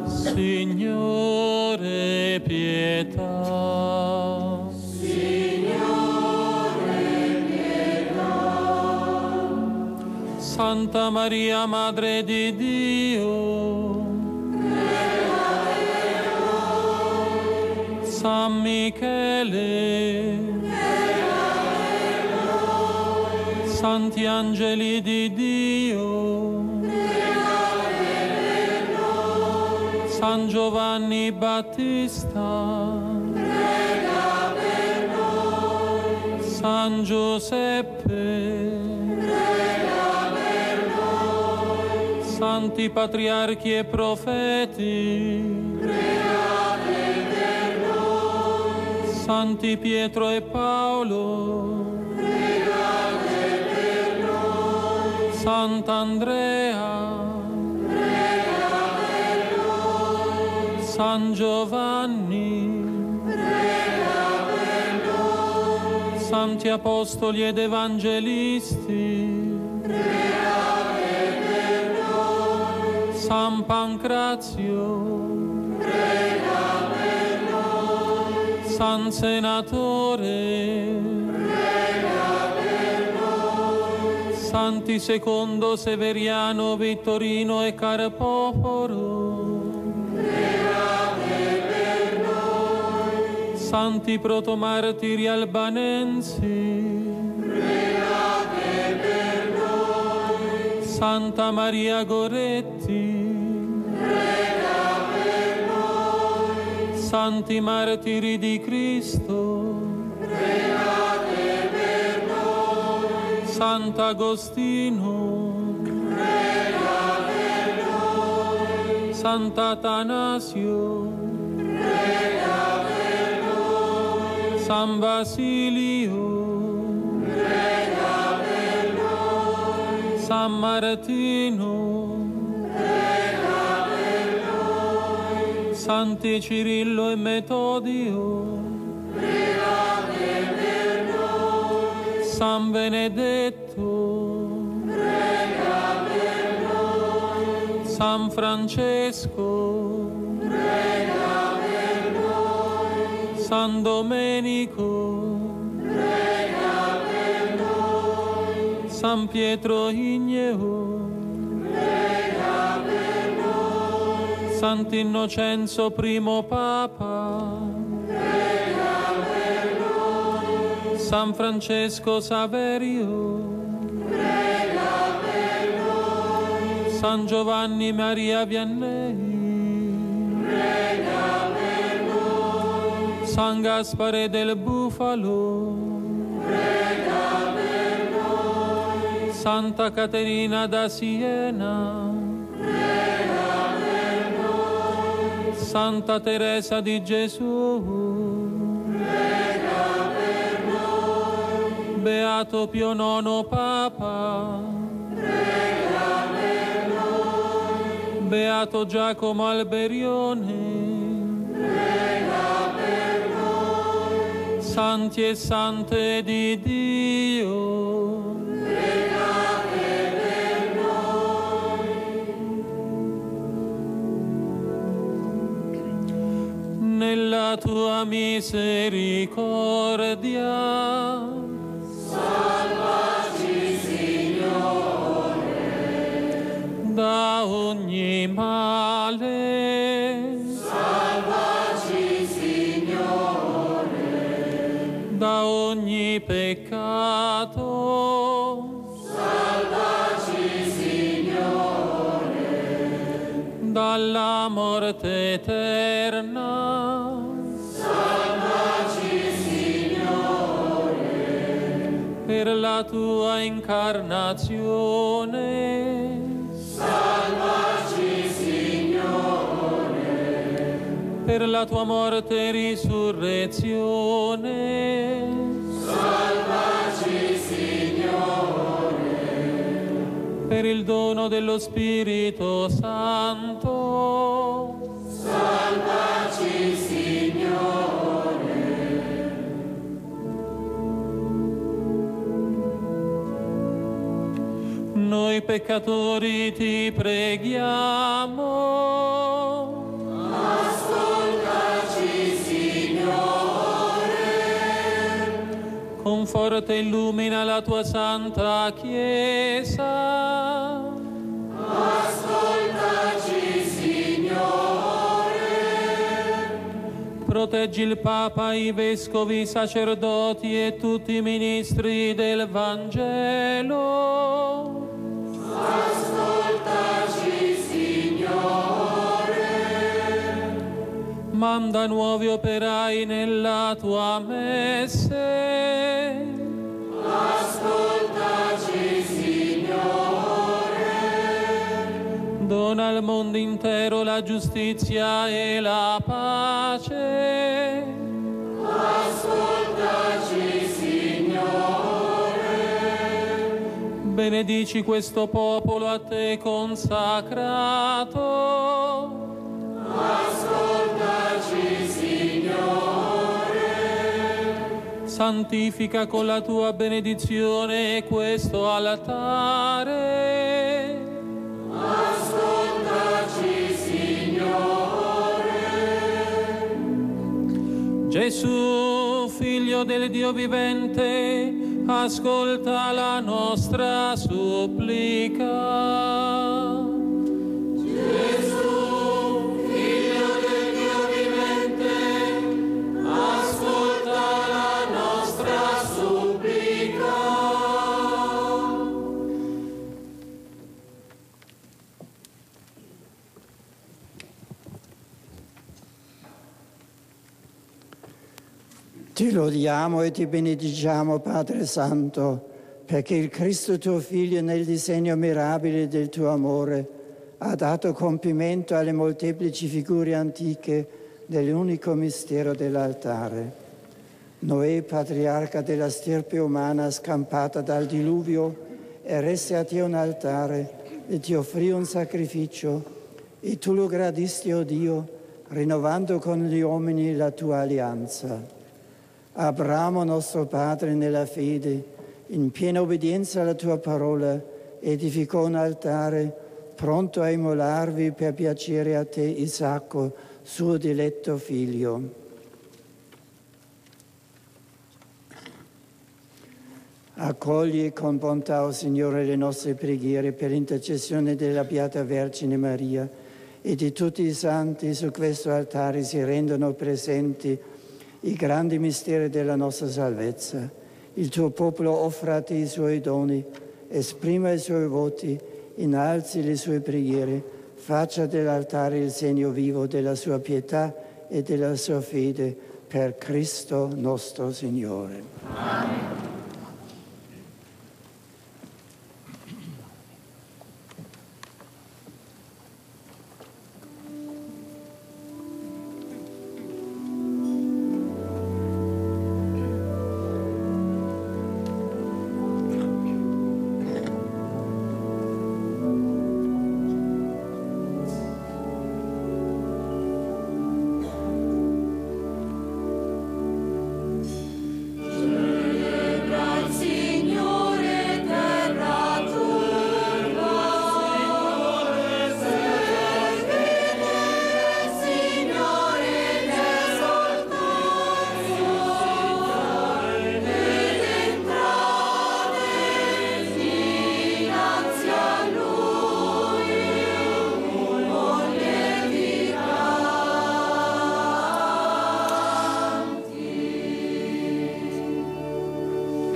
Signore, pietà. Santa Maria, Madre di Dio, prega per noi. San Michele, Prega per Santi angeli di Dio, pregate per noi. San Giovanni Battista, Prega per noi. San Giuseppe, Prega per noi. Santi patriarchi e profeti, Pregate per noi. Santi Pietro e Paolo, Pregate per noi. Sant'Andrea, Prega per noi. San Giovanni, Prega per noi. Santi Apostoli ed Evangelisti, Pregate per noi. San Pancrazio, Prega per noi. San Senatore, Prega per noi. Santi Secondo Severiano, Vittorino e Carpoforo, Pregate per noi. Santi protomartiri albanensi, Pregate per noi. Santa Maria Goretti, Prega per noi. Santi martiri di Cristo, Pregate per noi. Sant'Agostino, Prega per noi. Sant'Atanasio, Prega per noi. San Basilio, Prega per noi. San Martino, Prega per noi. Santi Cirillo e Metodio, Pregate per noi. San Benedetto, Prega per noi. San Francesco, Prega per noi. San Domenico, Prega per noi. San Pietro Igneo, Prega per noi. Sant'Innocenzo I Papa, Prega per noi. San Francesco Saverio, Prega per noi. San Giovanni Maria Vianney, Prega per noi. San Gaspare del Bufalo, Prega per noi. Santa Caterina da Siena, Prega per noi. Santa Teresa di Gesù, Prega per noi. Beato Pio IX Papa, Prega per noi. Beato Giacomo Alberione, Prega per noi. Santi e Sante di Dio, Pregate per noi. nella tua misericordia, Salvaci, Signore, da ogni male, salvaci, Signore, da ogni peccato, salvaci, Signore, dalla morte eterna, salvaci, Signore, per la tua incarnazione, salvaci, Signore, per la tua morte e risurrezione, salvaci, Signore, per il dono dello Spirito Santo, salvaci, Signore. noi peccatori ti preghiamo. Ascoltaci, Signore. Conforta e illumina la tua santa Chiesa. Ascoltaci, Signore. proteggi il Papa, i Vescovi, i sacerdoti e tutti i ministri del Vangelo. Ascoltaci, Signore. Manda nuovi operai nella tua messe. Ascoltaci, Signore. Dona al mondo intero la giustizia e la pace. Ascoltaci, Signore. Benedici questo popolo a te consacrato. Ascoltaci, Signore. Santifica con la tua benedizione questo altare. Ascoltaci, Signore. Gesù, Figlio del Dio vivente, ascolta la nostra supplica. Ti lodiamo e ti benediciamo, Padre Santo, perché il Cristo tuo Figlio, nel disegno mirabile del tuo amore, ha dato compimento alle molteplici figure antiche dell'unico mistero dell'altare. Noè, patriarca della stirpe umana scampata dal diluvio, eresse a te un altare e ti offrì un sacrificio, e tu lo gradisti, o Dio, rinnovando con gli uomini la tua alleanza. Abramo, nostro padre nella fede, in piena obbedienza alla tua parola, edificò un altare pronto a immolarvi per piacere a te, Isacco, suo diletto figlio. Accogli con bontà, o Signore, le nostre preghiere per l'intercessione della Beata Vergine Maria e di tutti i santi. Su questo altare si rendono presenti i grandi misteri della nostra salvezza. Il tuo popolo offra a te i suoi doni, esprima i suoi voti, innalzi le sue preghiere, faccia dell'altare il segno vivo della sua pietà e della sua fede, per Cristo nostro Signore. Amen.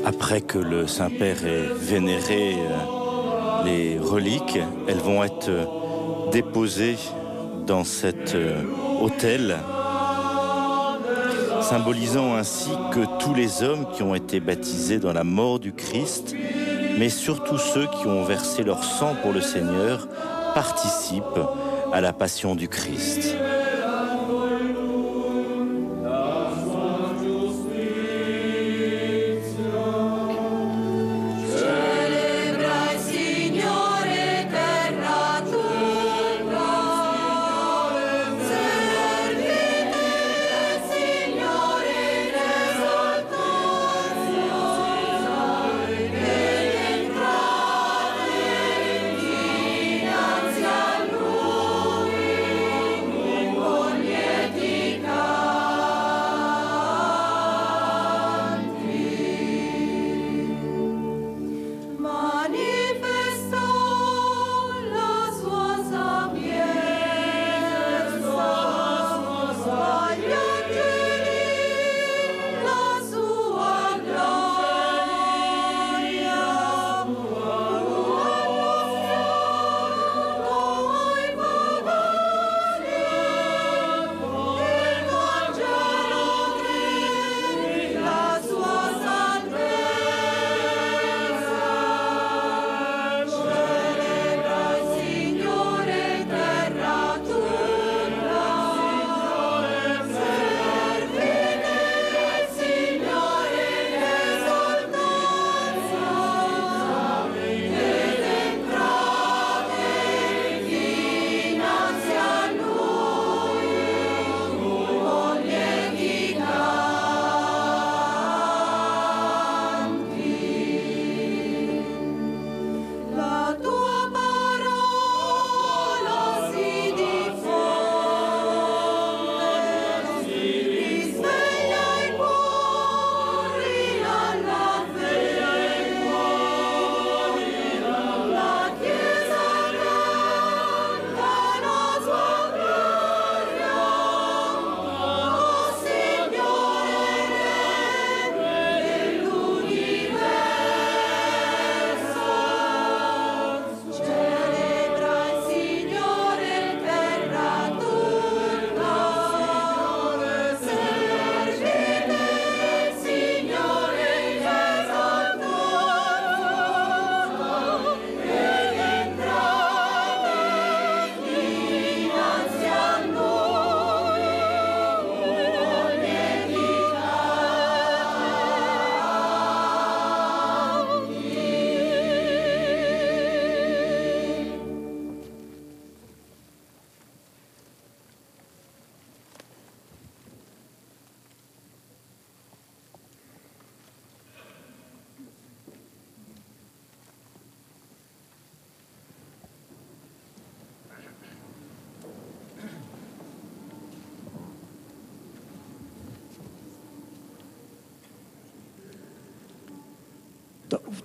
Après que le Saint-Père ait vénéré les reliques, elles vont être déposées dans cet autel, symbolisant ainsi que tous les hommes qui ont été baptisés dans la mort du Christ, mais surtout ceux qui ont versé leur sang pour le Seigneur, participent à la passion du Christ.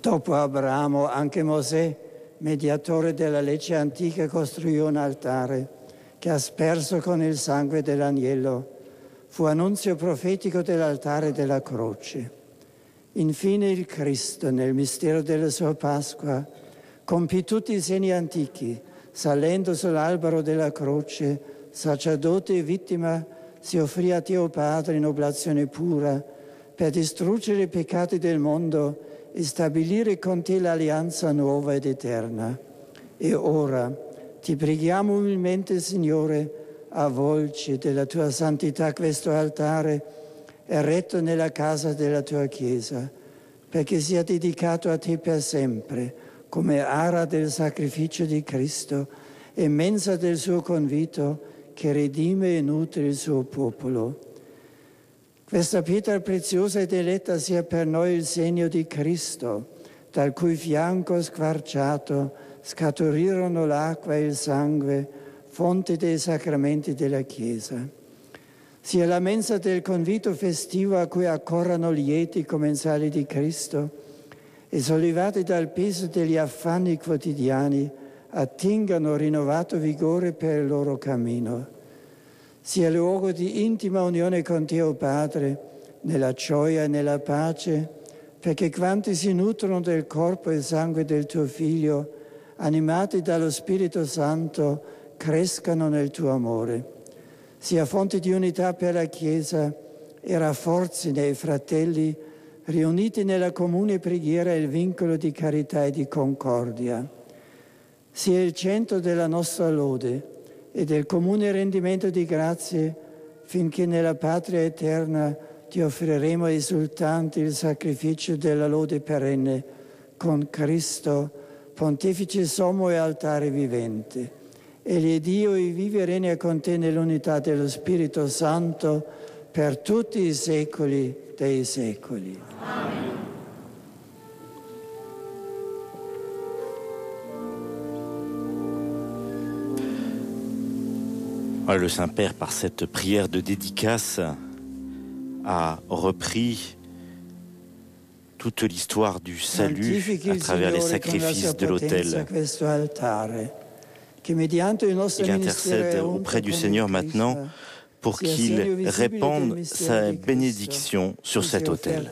Dopo Abramo, anche Mosè, mediatore della legge antica, costruì un altare che asperso con il sangue dell'agnello fu annunzio profetico dell'altare della croce. Infine il Cristo, nel mistero della sua Pasqua, compì tutti i segni antichi, salendo sull'albero della croce, sacerdote e vittima, si offrì a Dio Padre in oblazione pura per distruggere i peccati del mondo e stabilire con te l'alleanza nuova ed eterna. E ora ti preghiamo umilmente, Signore, avvolgi della tua santità questo altare eretto nella casa della tua Chiesa, perché sia dedicato a te per sempre, come ara del sacrificio di Cristo e mensa del suo convito che redime e nutre il suo popolo. Questa pietra preziosa ed eletta sia per noi il segno di Cristo, dal cui fianco squarciato scaturirono l'acqua e il sangue, fonte dei sacramenti della Chiesa. Sia la mensa del convito festivo a cui accorrano lieti commensali di Cristo e sollevati dal peso degli affanni quotidiani attingano rinnovato vigore per il loro cammino. Sia luogo di intima unione con Dio Padre, nella gioia e nella pace, perché quanti si nutrono del corpo e sangue del tuo Figlio, animati dallo Spirito Santo, crescano nel tuo amore. Sia fonte di unità per la Chiesa e rafforzi nei fratelli, riuniti nella comune preghiera il vincolo di carità e di concordia. Sia il centro della nostra lode e del comune rendimento di grazie, finché nella patria eterna ti offriremo esultanti il sacrificio della lode perenne con Cristo, Pontefice sommo e altare vivente. Egli è Dio e vive e regna con te nell'unità dello Spirito Santo per tutti i secoli dei secoli. Amen. Le Saint-Père, par cette prière de dédicace, a repris toute l'histoire du salut à travers les sacrifices de l'autel. Il intercède auprès du Seigneur maintenant pour qu'il répande sa bénédiction sur cet autel.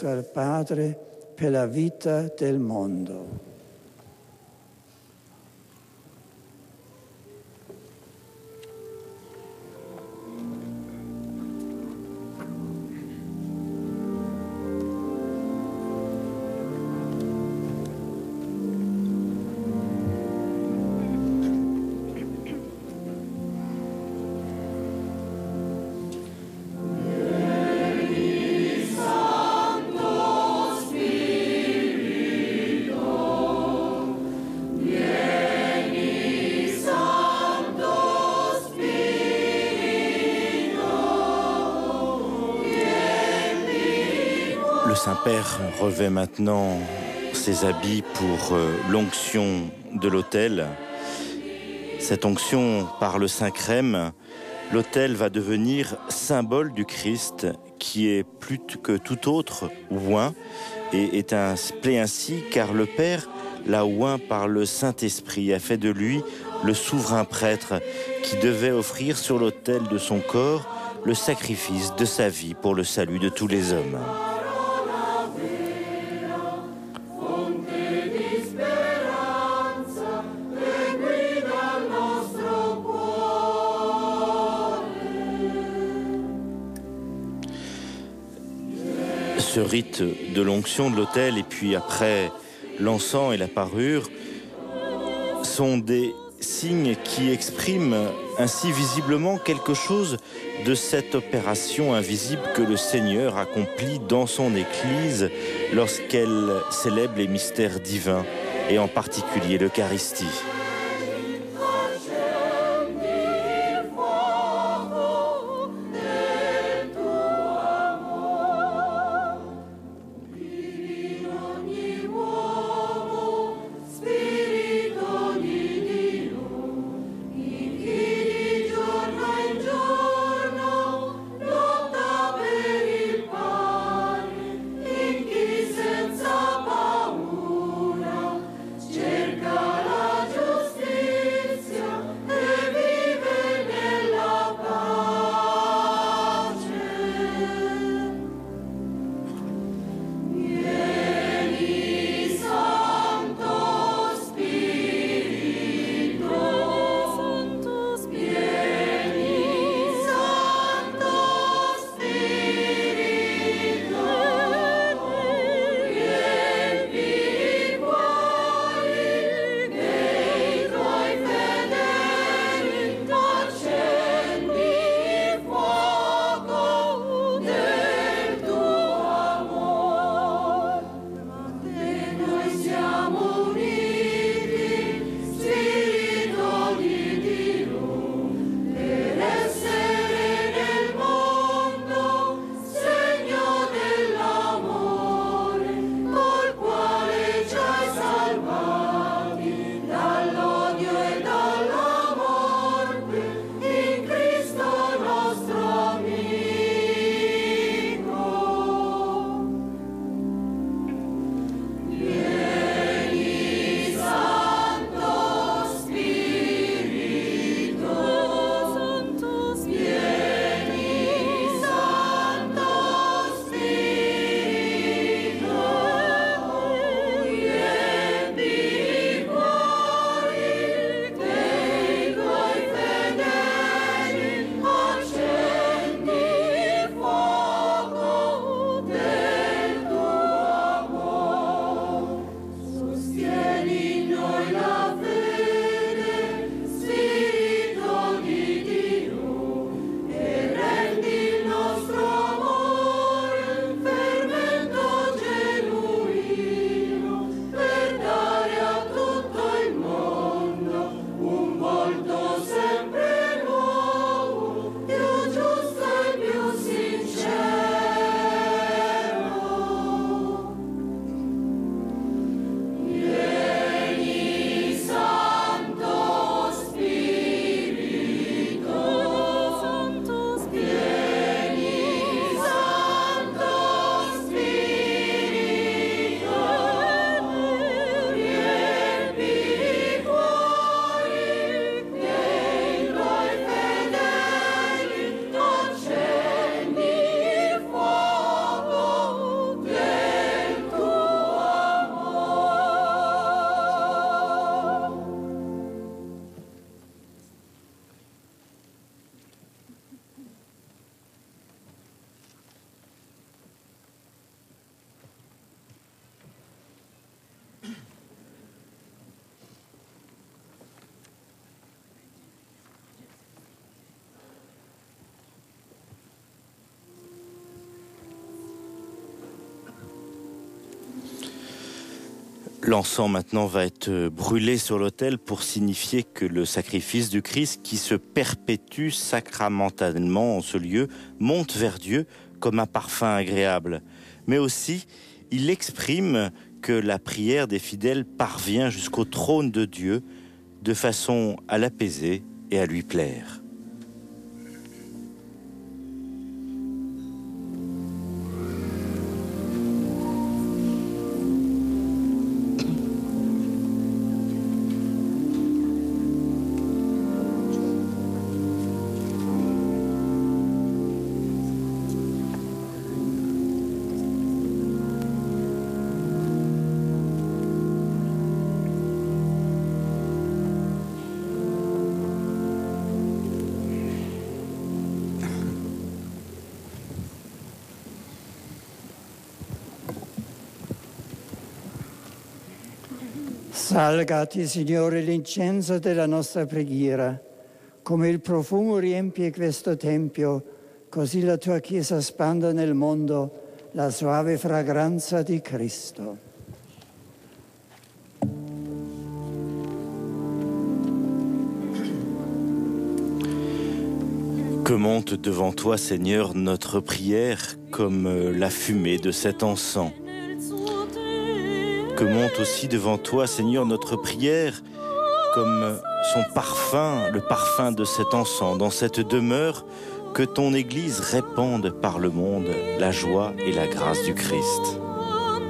Le Saint-Père revêt maintenant ses habits pour l'onction de l'autel. Cette onction par le Saint-Crème, l'autel va devenir symbole du Christ qui est plus que tout autre oint et est appelé ainsi car le Père l'a oint par le Saint-Esprit, a fait de lui le souverain prêtre qui devait offrir sur l'autel de son corps le sacrifice de sa vie pour le salut de tous les hommes. Ce rite de l'onction de l'autel et puis après l'encens et la parure sont des signes qui expriment ainsi visiblement quelque chose de cette opération invisible que le Seigneur accomplit dans son Église lorsqu'elle célèbre les mystères divins et en particulier l'Eucharistie. Senza paura L'encens maintenant va être brûlé sur l'autel pour signifier que le sacrifice du Christ qui se perpétue sacramentalement en ce lieu monte vers Dieu comme un parfum agréable. Mais aussi, il exprime que la prière des fidèles parvient jusqu'au trône de Dieu de façon à l'apaiser et à lui plaire. Salga a ti, Signore, l'incenso della nostra preghiera. Come il profumo riempie questo Tempio, così la tua Chiesa spanda nel mondo la suave fragranza di Cristo. Que monte devant toi, Seigneur, notre prière comme la fumée de cet encens. Que monte aussi devant toi, Seigneur, notre prière comme son parfum, le parfum de cet encens, dans cette demeure, que ton Église répande par le monde la joie et la grâce du Christ.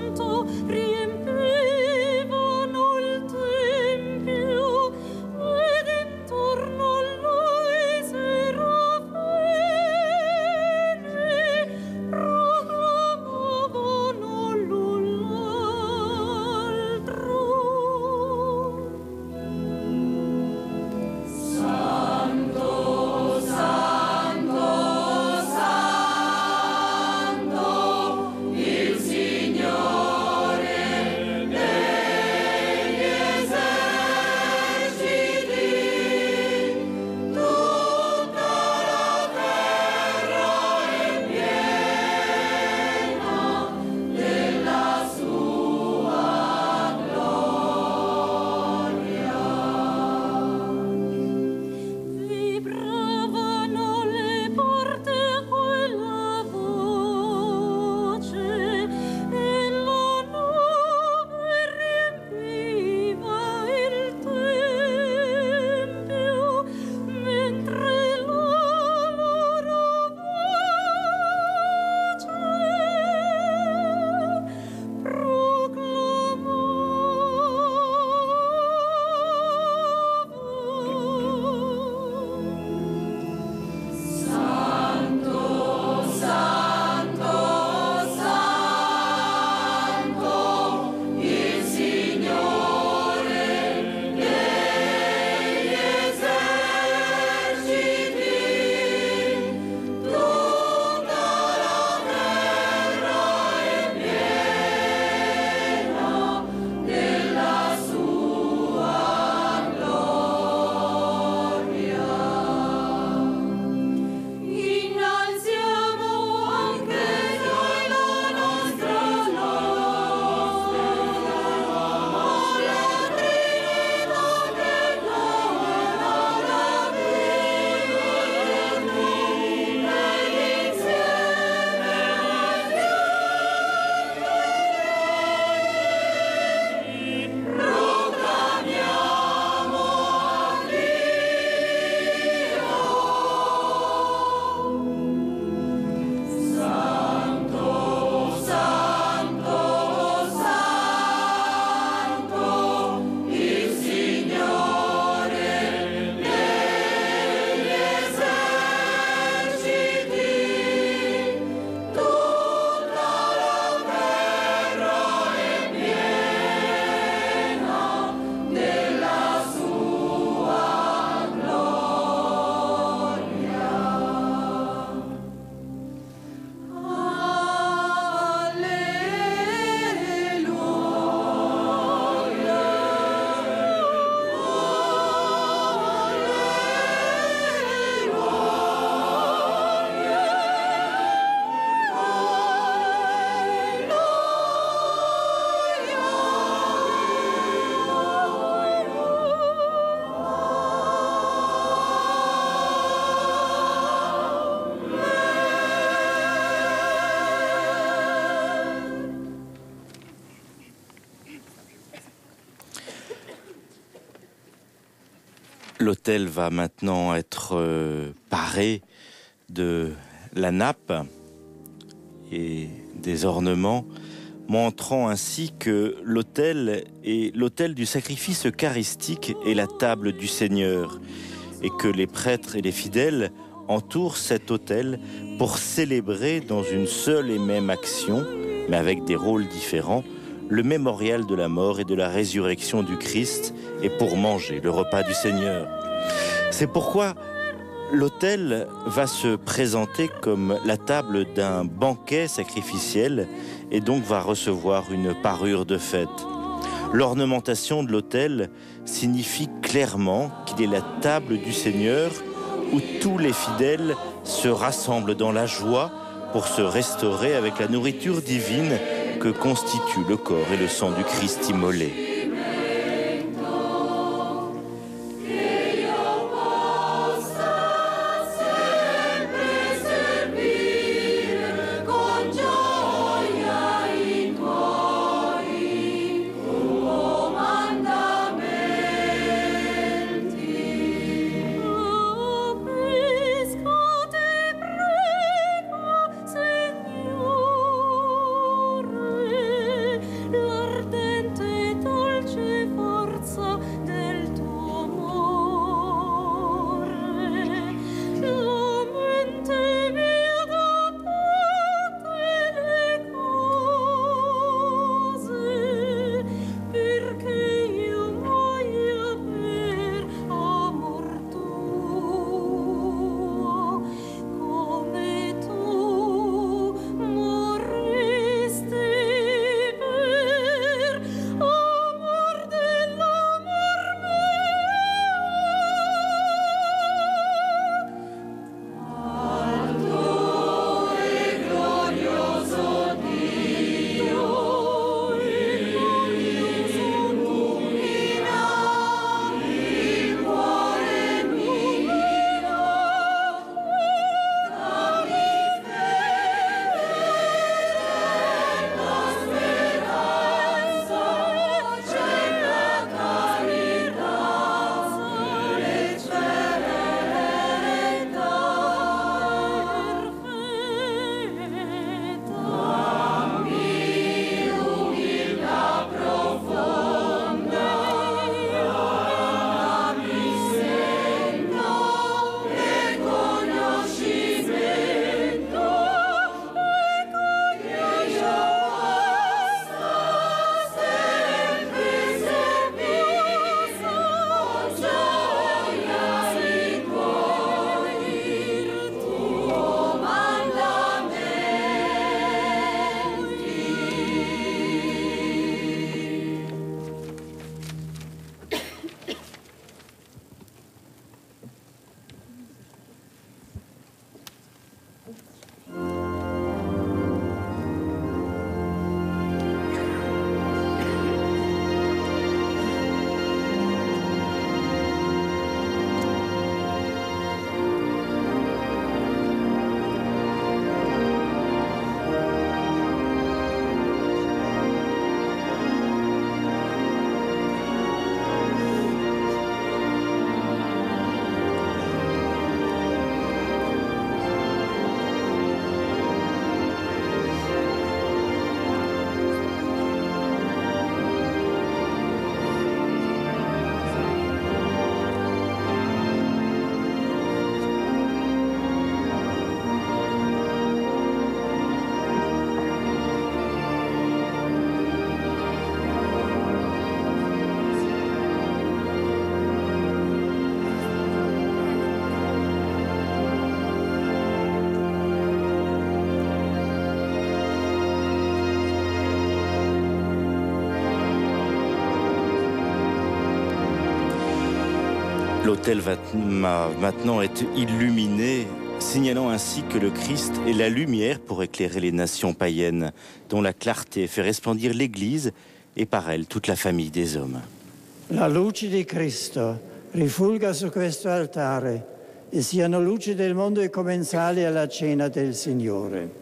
Santo, il Signore. L'autel va maintenant être paré de la nappe et des ornements, montrant ainsi que l'autel est l'autel du sacrifice eucharistique et la table du Seigneur, et que les prêtres et les fidèles entourent cet autel pour célébrer dans une seule et même action, mais avec des rôles différents, le mémorial de la mort et de la résurrection du Christ, et pour manger le repas du Seigneur. C'est pourquoi l'autel va se présenter comme la table d'un banquet sacrificiel et donc va recevoir une parure de fête. L'ornementation de l'autel signifie clairement qu'il est la table du Seigneur où tous les fidèles se rassemblent dans la joie pour se restaurer avec la nourriture divine que constituent le corps et le sang du Christ immolé. L'autel va maintenant être illuminé, signalant ainsi que le Christ est la lumière pour éclairer les nations païennes, dont la clarté fait resplendir l'Église et par elle toute la famille des hommes. La luce di Cristo rifulga su questo altare e siano luci del mondo e commensali alla cena del Signore.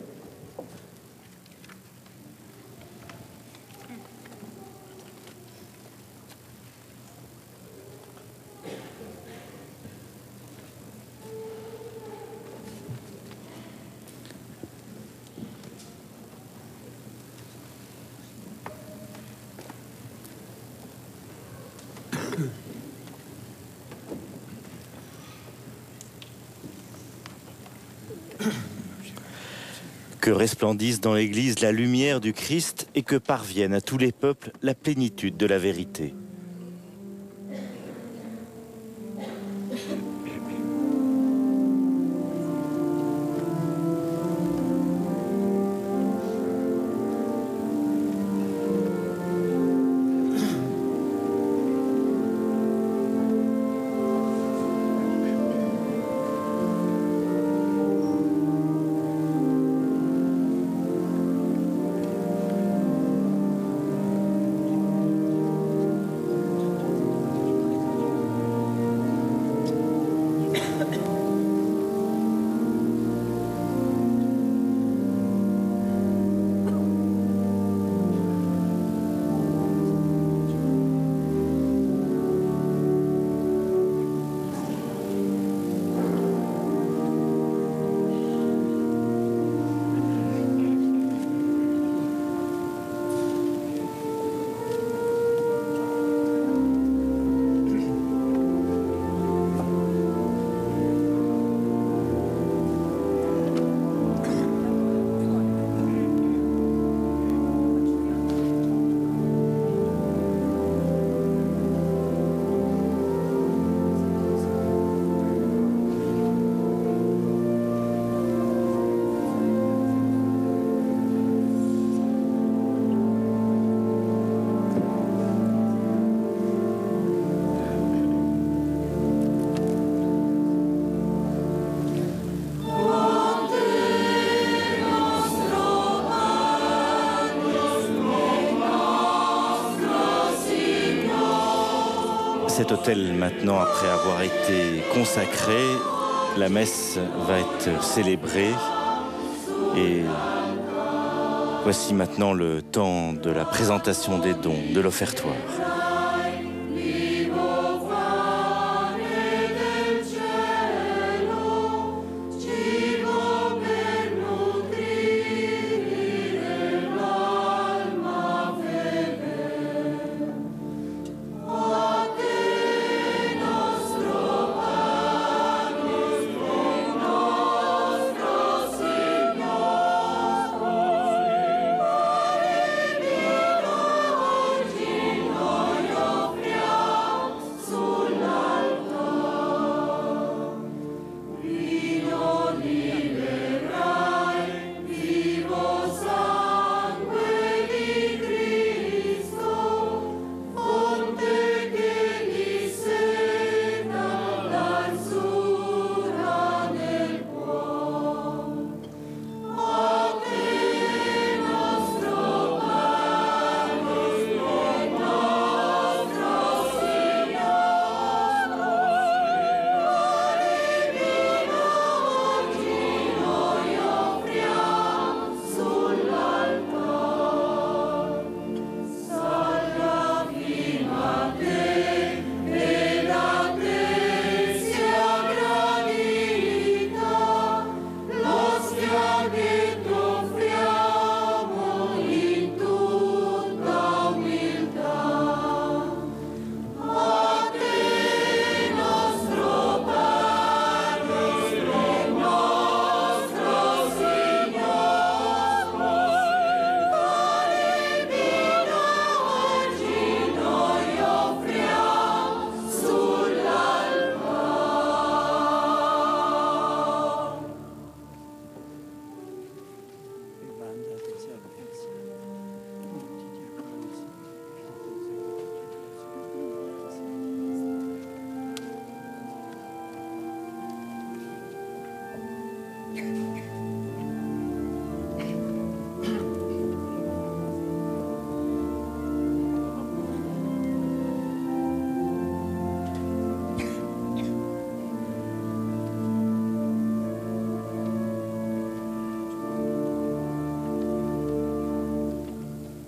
Que resplendisse dans l'Église la lumière du Christ et que parvienne à tous les peuples la plénitude de la vérité. Cet autel, maintenant, après avoir été consacré, la messe va être célébrée. Et voici maintenant le temps de la présentation des dons, de l'offertoire.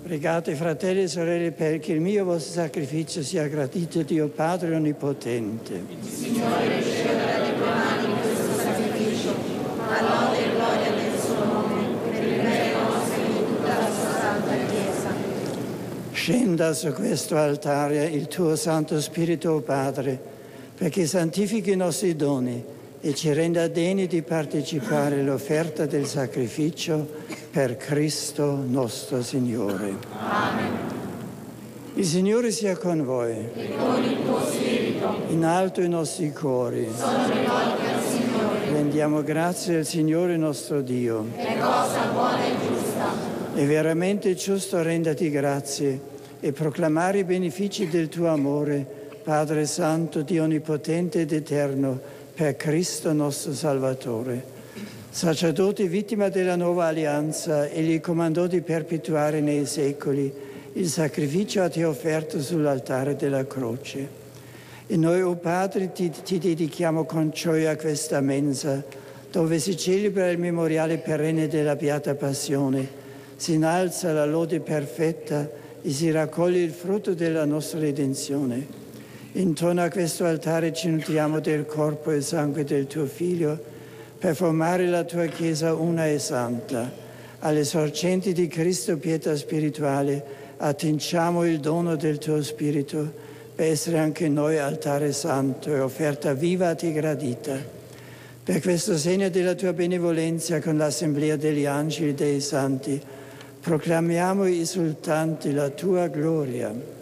Pregate, fratelli e sorelle, perché il mio vostro sacrificio sia gradito a Dio Padre Onnipotente. Il Signore riceverà di tue mani questo sacrificio, a lode e gloria del suo nome, per il bene nostro e di tutta la sua santa Chiesa. Scenda su questo altare il tuo Santo Spirito, Padre, perché santifichi i nostri doni e ci renda degni di partecipare all'offerta del sacrificio per Cristo nostro Signore. Amen. Il Signore sia con voi. E con il tuo spirito. In alto i nostri cuori. Sono rivolti al Signore. Rendiamo grazie al Signore nostro Dio. È cosa buona e giusta. È veramente giusto renderti grazie e proclamare i benefici del tuo amore, Padre Santo, Dio Onnipotente ed Eterno, per Cristo nostro Salvatore. Sacerdote vittima della nuova alleanza, egli comandò di perpetuare nei secoli il sacrificio a te offerto sull'altare della croce. E noi, o Padre, ti dedichiamo con gioia a questa mensa, dove si celebra il memoriale perenne della Beata Passione, si innalza la lode perfetta e si raccoglie il frutto della nostra redenzione. Intorno a questo altare ci nutriamo del corpo e sangue del tuo Figlio per formare la tua Chiesa una e santa. Alle sorgenti di Cristo, pietà spirituale, attingiamo il dono del tuo Spirito per essere anche noi altare santo e offerta viva a te gradita. Per questo segno della tua benevolenza con l'assemblea degli angeli e dei santi, proclamiamo esultanti la tua gloria.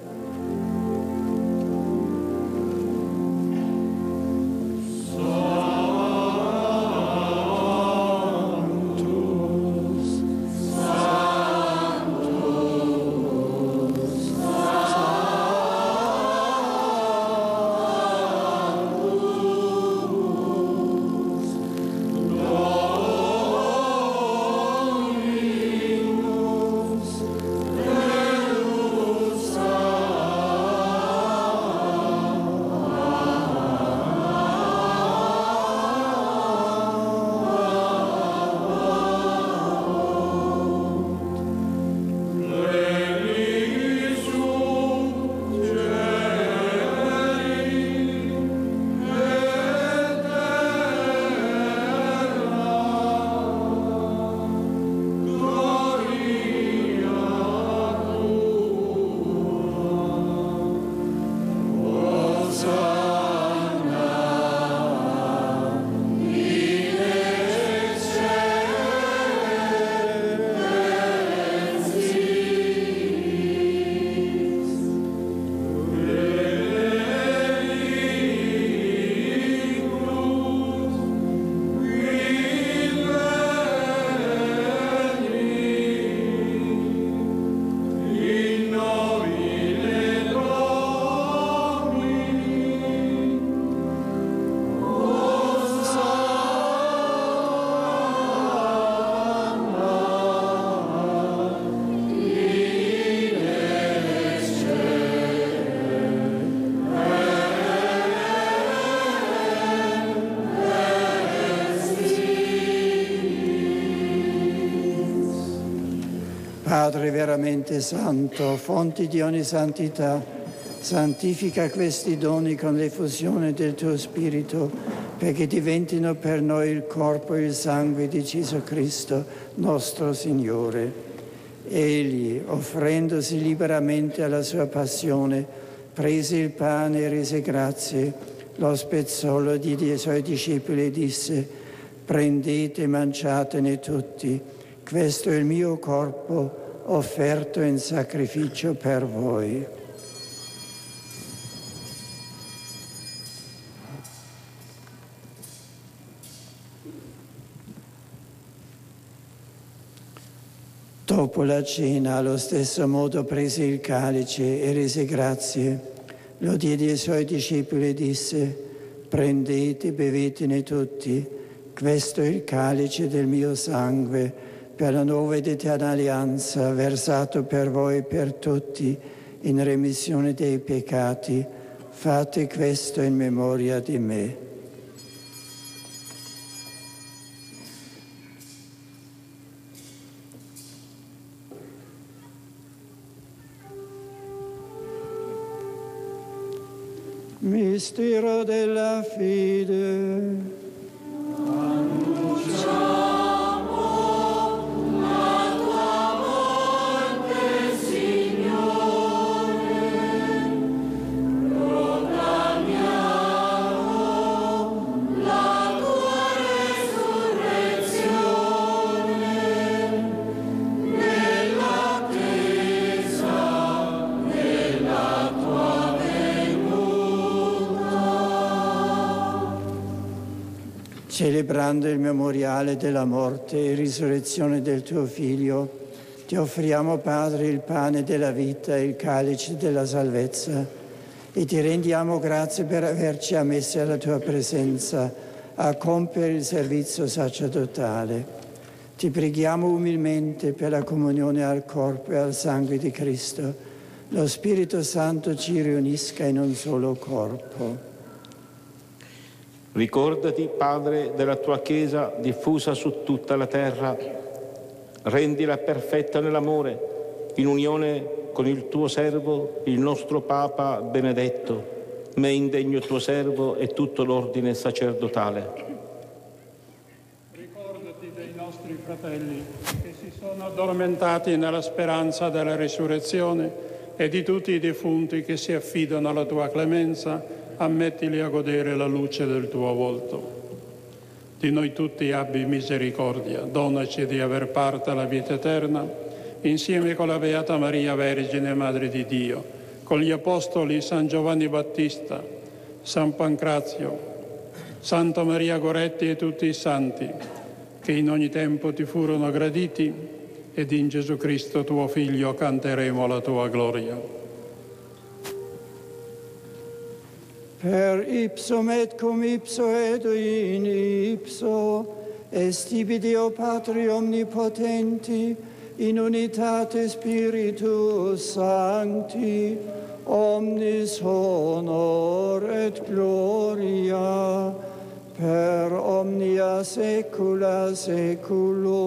Padre veramente santo, fonte di ogni santità, santifica questi doni con l'effusione del tuo Spirito, perché diventino per noi il corpo e il sangue di Gesù Cristo, nostro Signore. Egli, offrendosi liberamente alla sua passione, prese il pane e rese grazie, lo spezzò, lo diede ai suoi discepoli e disse: prendete e mangiatene tutti, questo è il mio corpo offerto in sacrificio per voi. Dopo la cena, allo stesso modo prese il calice e rese grazie, lo diede ai suoi discepoli e disse: prendete e bevetene tutti, questo è il calice del mio sangue, per la nuova ed eterna alleanza, versato per voi e per tutti in remissione dei peccati. Fate questo in memoria di me. Mistero della fede. La Celebrando il memoriale della morte e risurrezione del tuo Figlio, ti offriamo, Padre, il pane della vita e il calice della salvezza e ti rendiamo grazie per averci ammessi alla tua presenza a compiere il servizio sacerdotale. Ti preghiamo umilmente per la comunione al corpo e al sangue di Cristo. Lo Spirito Santo ci riunisca in un solo corpo. Ricordati, Padre, della tua Chiesa diffusa su tutta la terra. Rendila perfetta nell'amore, in unione con il tuo servo, il nostro Papa Benedetto, me indegno tuo servo e tutto l'ordine sacerdotale. Ricordati dei nostri fratelli che si sono addormentati nella speranza della risurrezione e di tutti i defunti che si affidano alla tua clemenza. Ammettili a godere la luce del tuo volto. Di noi tutti abbi misericordia, donaci di aver parte alla vita eterna, insieme con la Beata Maria Vergine, Madre di Dio, con gli Apostoli San Giovanni Battista, San Pancrazio, Santa Maria Goretti e tutti i santi, che in ogni tempo ti furono graditi, ed in Gesù Cristo tuo Figlio canteremo la tua gloria. Per ipsum et cum ipso et in ipso, est tibi Deo Patri omnipotenti, in unitate Spiritus Sancti, omnis honor et gloria, per omnia saecula saeculorum.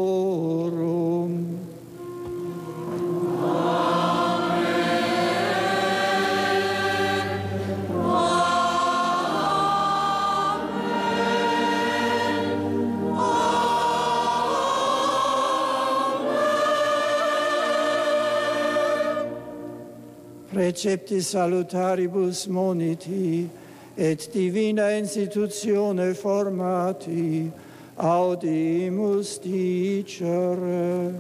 Precepti salutaribus moniti, et divina institutione formati, audimus dicere.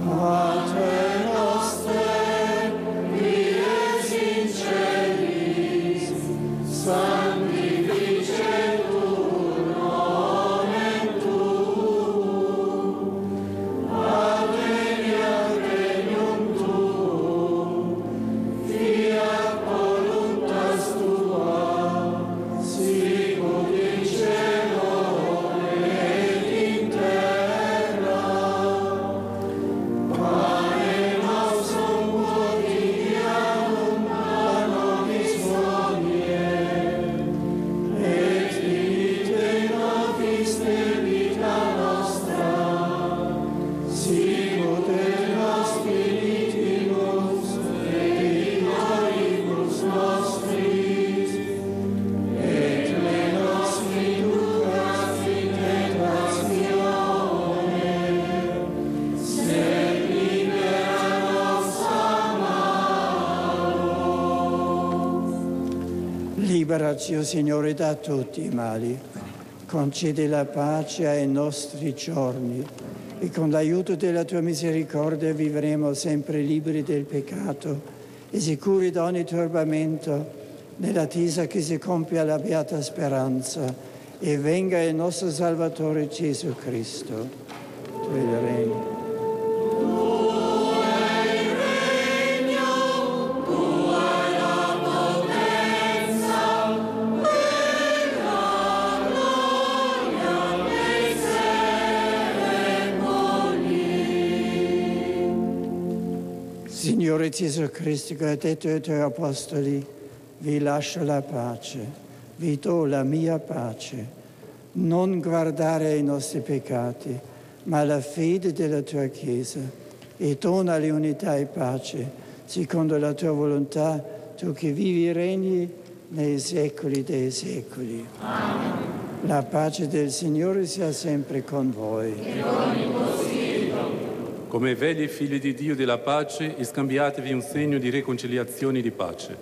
Pater noster, qui es in celis, sanctificetur nomen tuum, adveniat regnum tuum, fiat voluntas tua, sicut in cielo et in terra. Pane nostrum quotidianum da nobis hodie, et dimitte nobis debita nostra, sicut et nos dimitimus debitoribus nostris, et ne nos inducas in tentazione, sed libera nos a malo. Liberaci, o Signore, da tutti i mali. Concedi la pace ai nostri giorni e con l'aiuto della tua misericordia vivremo sempre liberi del peccato e sicuri da ogni turbamento nell'attesa che si compia la beata speranza e venga il nostro Salvatore Gesù Cristo. Tu il regni. Signore Gesù Cristo, che hai detto ai tuoi apostoli, vi lascio la pace, vi do la mia pace. Non guardare ai nostri peccati, ma alla fede della tua Chiesa, e dona l'unità e pace, secondo la tua volontà, tu che vivi e regni nei secoli dei secoli. Amen. La pace del Signore sia sempre con voi. E con il tuo spirito. Come veri figli di Dio della pace, scambiatevi un segno di riconciliazione e di pace.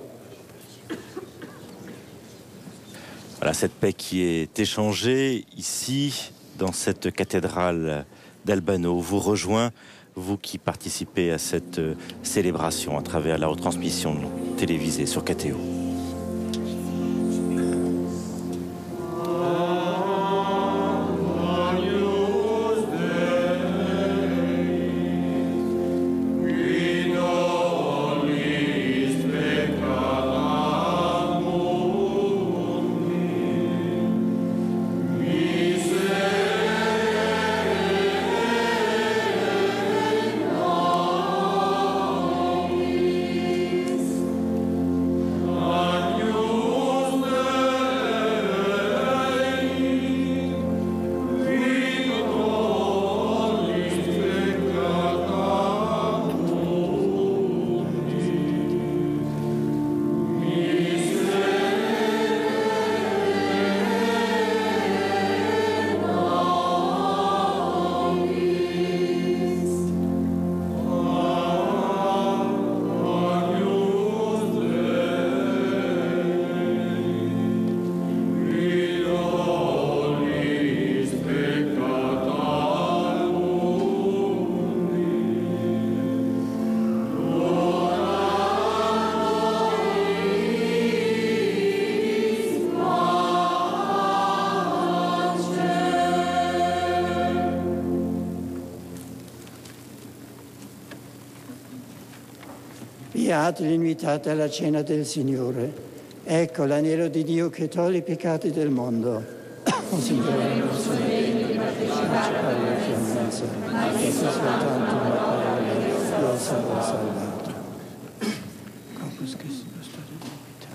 Voilà cette paix qui est échangée ici, dans cette cathédrale d'Albano, vous rejoint vous qui participez à cette célébration à travers la retransmission télévisée sur KTO. Beati gli invitati alla cena del Signore. Ecco l'agnello di Dio che toglie i peccati del mondo. O Signore, non sono degno di partecipare alla clemenza, ma che sia soltanto una parola, io sarò salvato. Corpus Christi, lo stato di vita.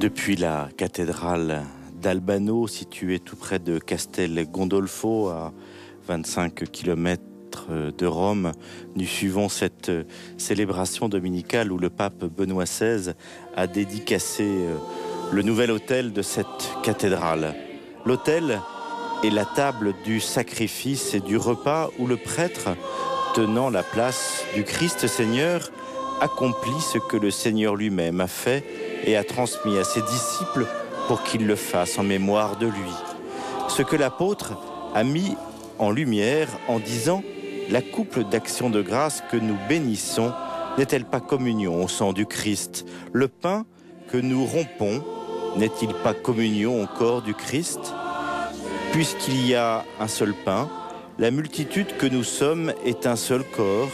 Depuis la cathédrale d'Albano, située tout près de Castel Gondolfo, à 25 km de Rome, nous suivons cette célébration dominicale où le pape Benoît XVI a dédicacé le nouvel autel de cette cathédrale. L'autel est la table du sacrifice et du repas où le prêtre, tenant la place du Christ Seigneur, accomplit ce que le Seigneur lui-même a fait et a transmis à ses disciples pour qu'ils le fassent en mémoire de lui. Ce que l'apôtre a mis en lumière en disant « La coupe d'action de grâce que nous bénissons n'est-elle pas communion au sang du Christ? Le pain que nous rompons n'est-il pas communion au corps du Christ? Puisqu'il y a un seul pain, la multitude que nous sommes est un seul corps,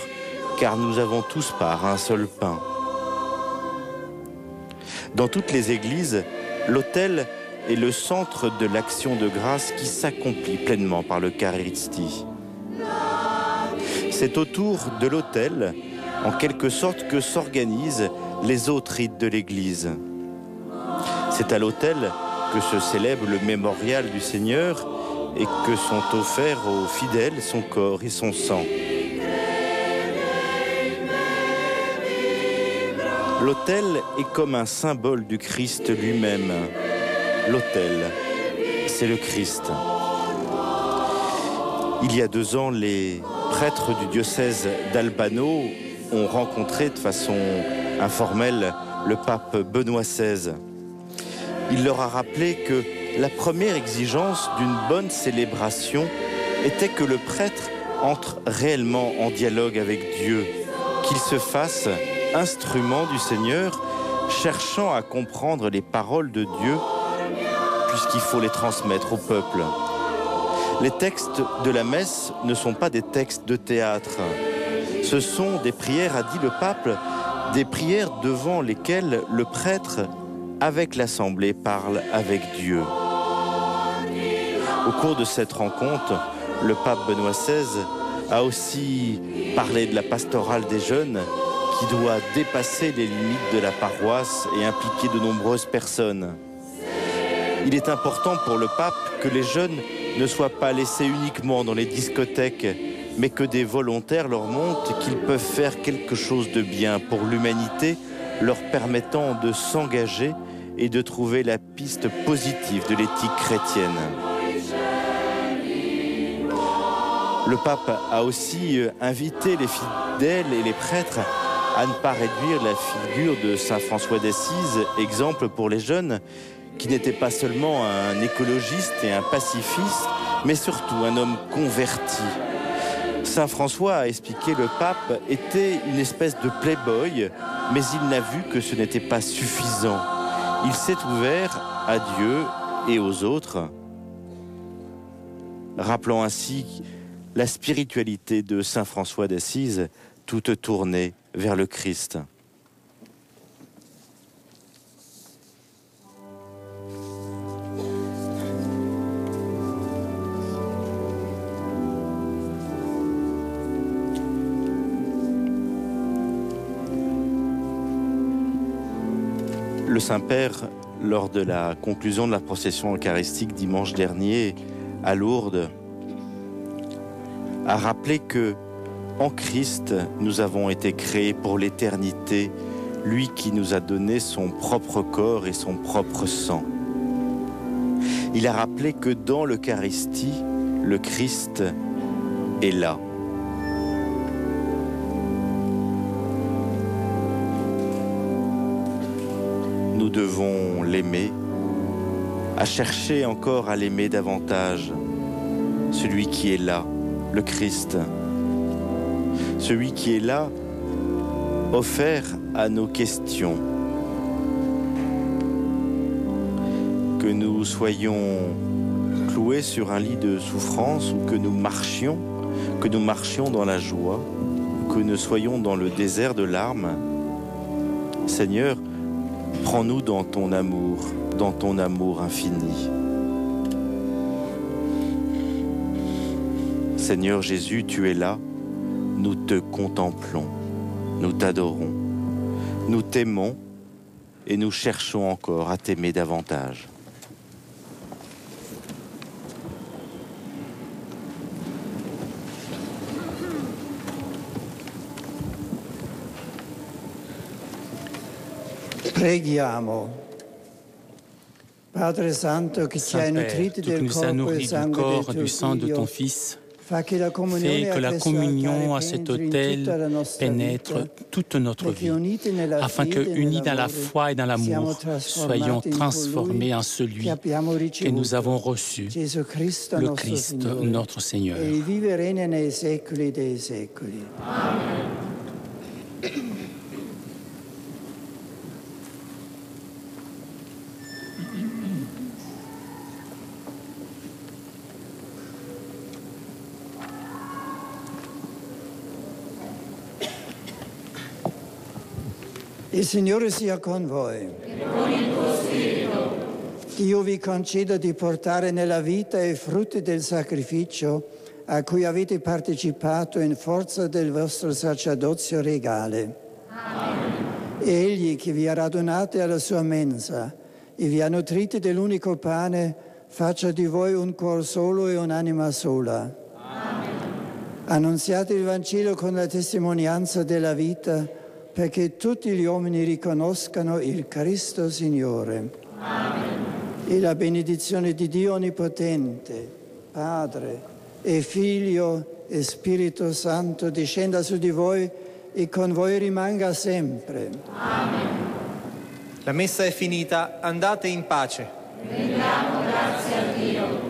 car nous avons tous part à un seul pain. » Dans toutes les églises, l'autel est le centre de l'action de grâce qui s'accomplit pleinement par l'Eucharistie. C'est autour de l'autel, en quelque sorte, que s'organisent les autres rites de l'Église. C'est à l'autel que se célèbre le mémorial du Seigneur et que sont offerts aux fidèles son corps et son sang. L'autel est comme un symbole du Christ lui-même. L'autel, c'est le Christ. Il y a 2 ans, les prêtres du diocèse d'Albano ont rencontré de façon informelle le pape Benoît XVI. Il leur a rappelé que la première exigence d'une bonne célébration était que le prêtre entre réellement en dialogue avec Dieu, qu'il se fasse instrument du Seigneur, cherchant à comprendre les paroles de Dieu, puisqu'il faut les transmettre au peuple. Les textes de la messe ne sont pas des textes de théâtre. Ce sont des prières, a dit le pape, des prières devant lesquelles le prêtre, avec l'Assemblée, parle avec Dieu. Au cours de cette rencontre, le pape Benoît XVI a aussi parlé de la pastorale des jeunes qui doit dépasser les limites de la paroisse et impliquer de nombreuses personnes. Il est important pour le pape que les jeunes ne soient pas laissés uniquement dans les discothèques, mais que des volontaires leur montrent qu'ils peuvent faire quelque chose de bien pour l'humanité, leur permettant de s'engager et de trouver la piste positive de l'éthique chrétienne. Le pape a aussi invité les fidèles et les prêtres à ne pas réduire la figure de Saint François d'Assise, exemple pour les jeunes, qui n'était pas seulement un écologiste et un pacifiste, mais surtout un homme converti. Saint François, a expliqué le pape, était une espèce de playboy, mais il n'a vu que ce n'était pas suffisant. Il s'est ouvert à Dieu et aux autres, rappelant ainsi la spiritualité de Saint François d'Assise, toute tournée vers le Christ. Le Saint-Père, lors de la conclusion de la procession eucharistique dimanche dernier à Lourdes, a rappelé que en Christ, nous avons été créés pour l'éternité, lui qui nous a donné son propre corps et son propre sang. Il a rappelé que dans l'Eucharistie, le Christ est là. Nous devons l'aimer, à chercher encore à l'aimer davantage, celui qui est là, le Christ. Celui qui est là, offert à nos questions. Que nous soyons cloués sur un lit de souffrance ou que nous marchions dans la joie, que nous soyons dans le désert de larmes. Seigneur, prends-nous dans ton amour infini. Seigneur Jésus, tu es là. Nous te contemplons, nous t'adorons, nous t'aimons et nous cherchons encore à t'aimer davantage. Preghiamo. Padre Santo, qui ci hai nutriti del corpo e sangue del tuo sang de ton Figlio, Fils, fais que la communion à cet autel pénètre toute notre vie, afin que, unis dans la foi et dans l'amour, soyons transformés en celui que nous avons reçu, le Christ, notre Seigneur. E vive e regna nei secoli dei secoli. Amen. Il Signore sia con voi. E con il tuo spirito. Dio vi conceda di portare nella vita i frutti del sacrificio a cui avete partecipato in forza del vostro sacerdozio regale. Amen. Egli che vi ha radunati alla sua mensa e vi ha nutriti dell'unico pane, faccia di voi un cuor solo e un'anima sola. Amen. Annunziate il Vangelo con la testimonianza della vita, perché tutti gli uomini riconoscano il Cristo Signore. Amen. E la benedizione di Dio Onnipotente, Padre e Figlio e Spirito Santo discenda su di voi e con voi rimanga sempre. Amen. La messa è finita, andate in pace. Rendiamo grazie a Dio.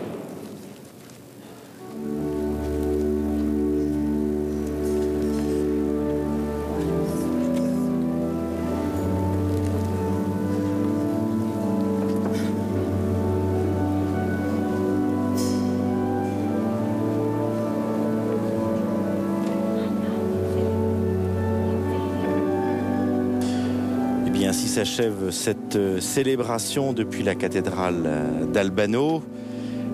Ainsi s'achève cette célébration depuis la cathédrale d'Albano.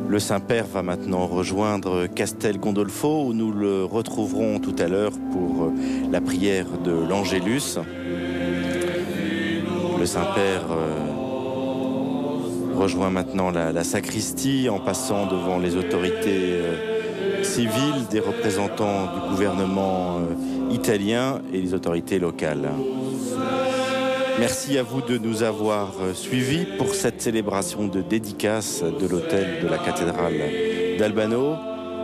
Le Saint-Père va maintenant rejoindre Castel Gandolfo, où nous le retrouverons tout à l'heure pour la prière de l'Angélus. Le Saint-Père rejoint maintenant la sacristie en passant devant les autorités civiles, des représentants du gouvernement italien et les autorités locales. Merci à vous de nous avoir suivis pour cette célébration de dédicace de l'autel de la cathédrale d'Albano.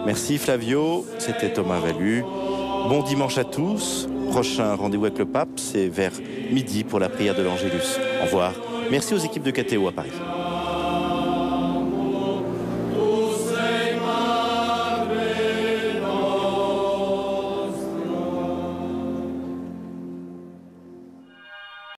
Merci Flavio, c'était Thomas Vallu. Bon dimanche à tous. Prochain rendez-vous avec le pape, c'est vers midi pour la prière de l'Angélus. Au revoir. Merci aux équipes de KTO à Paris.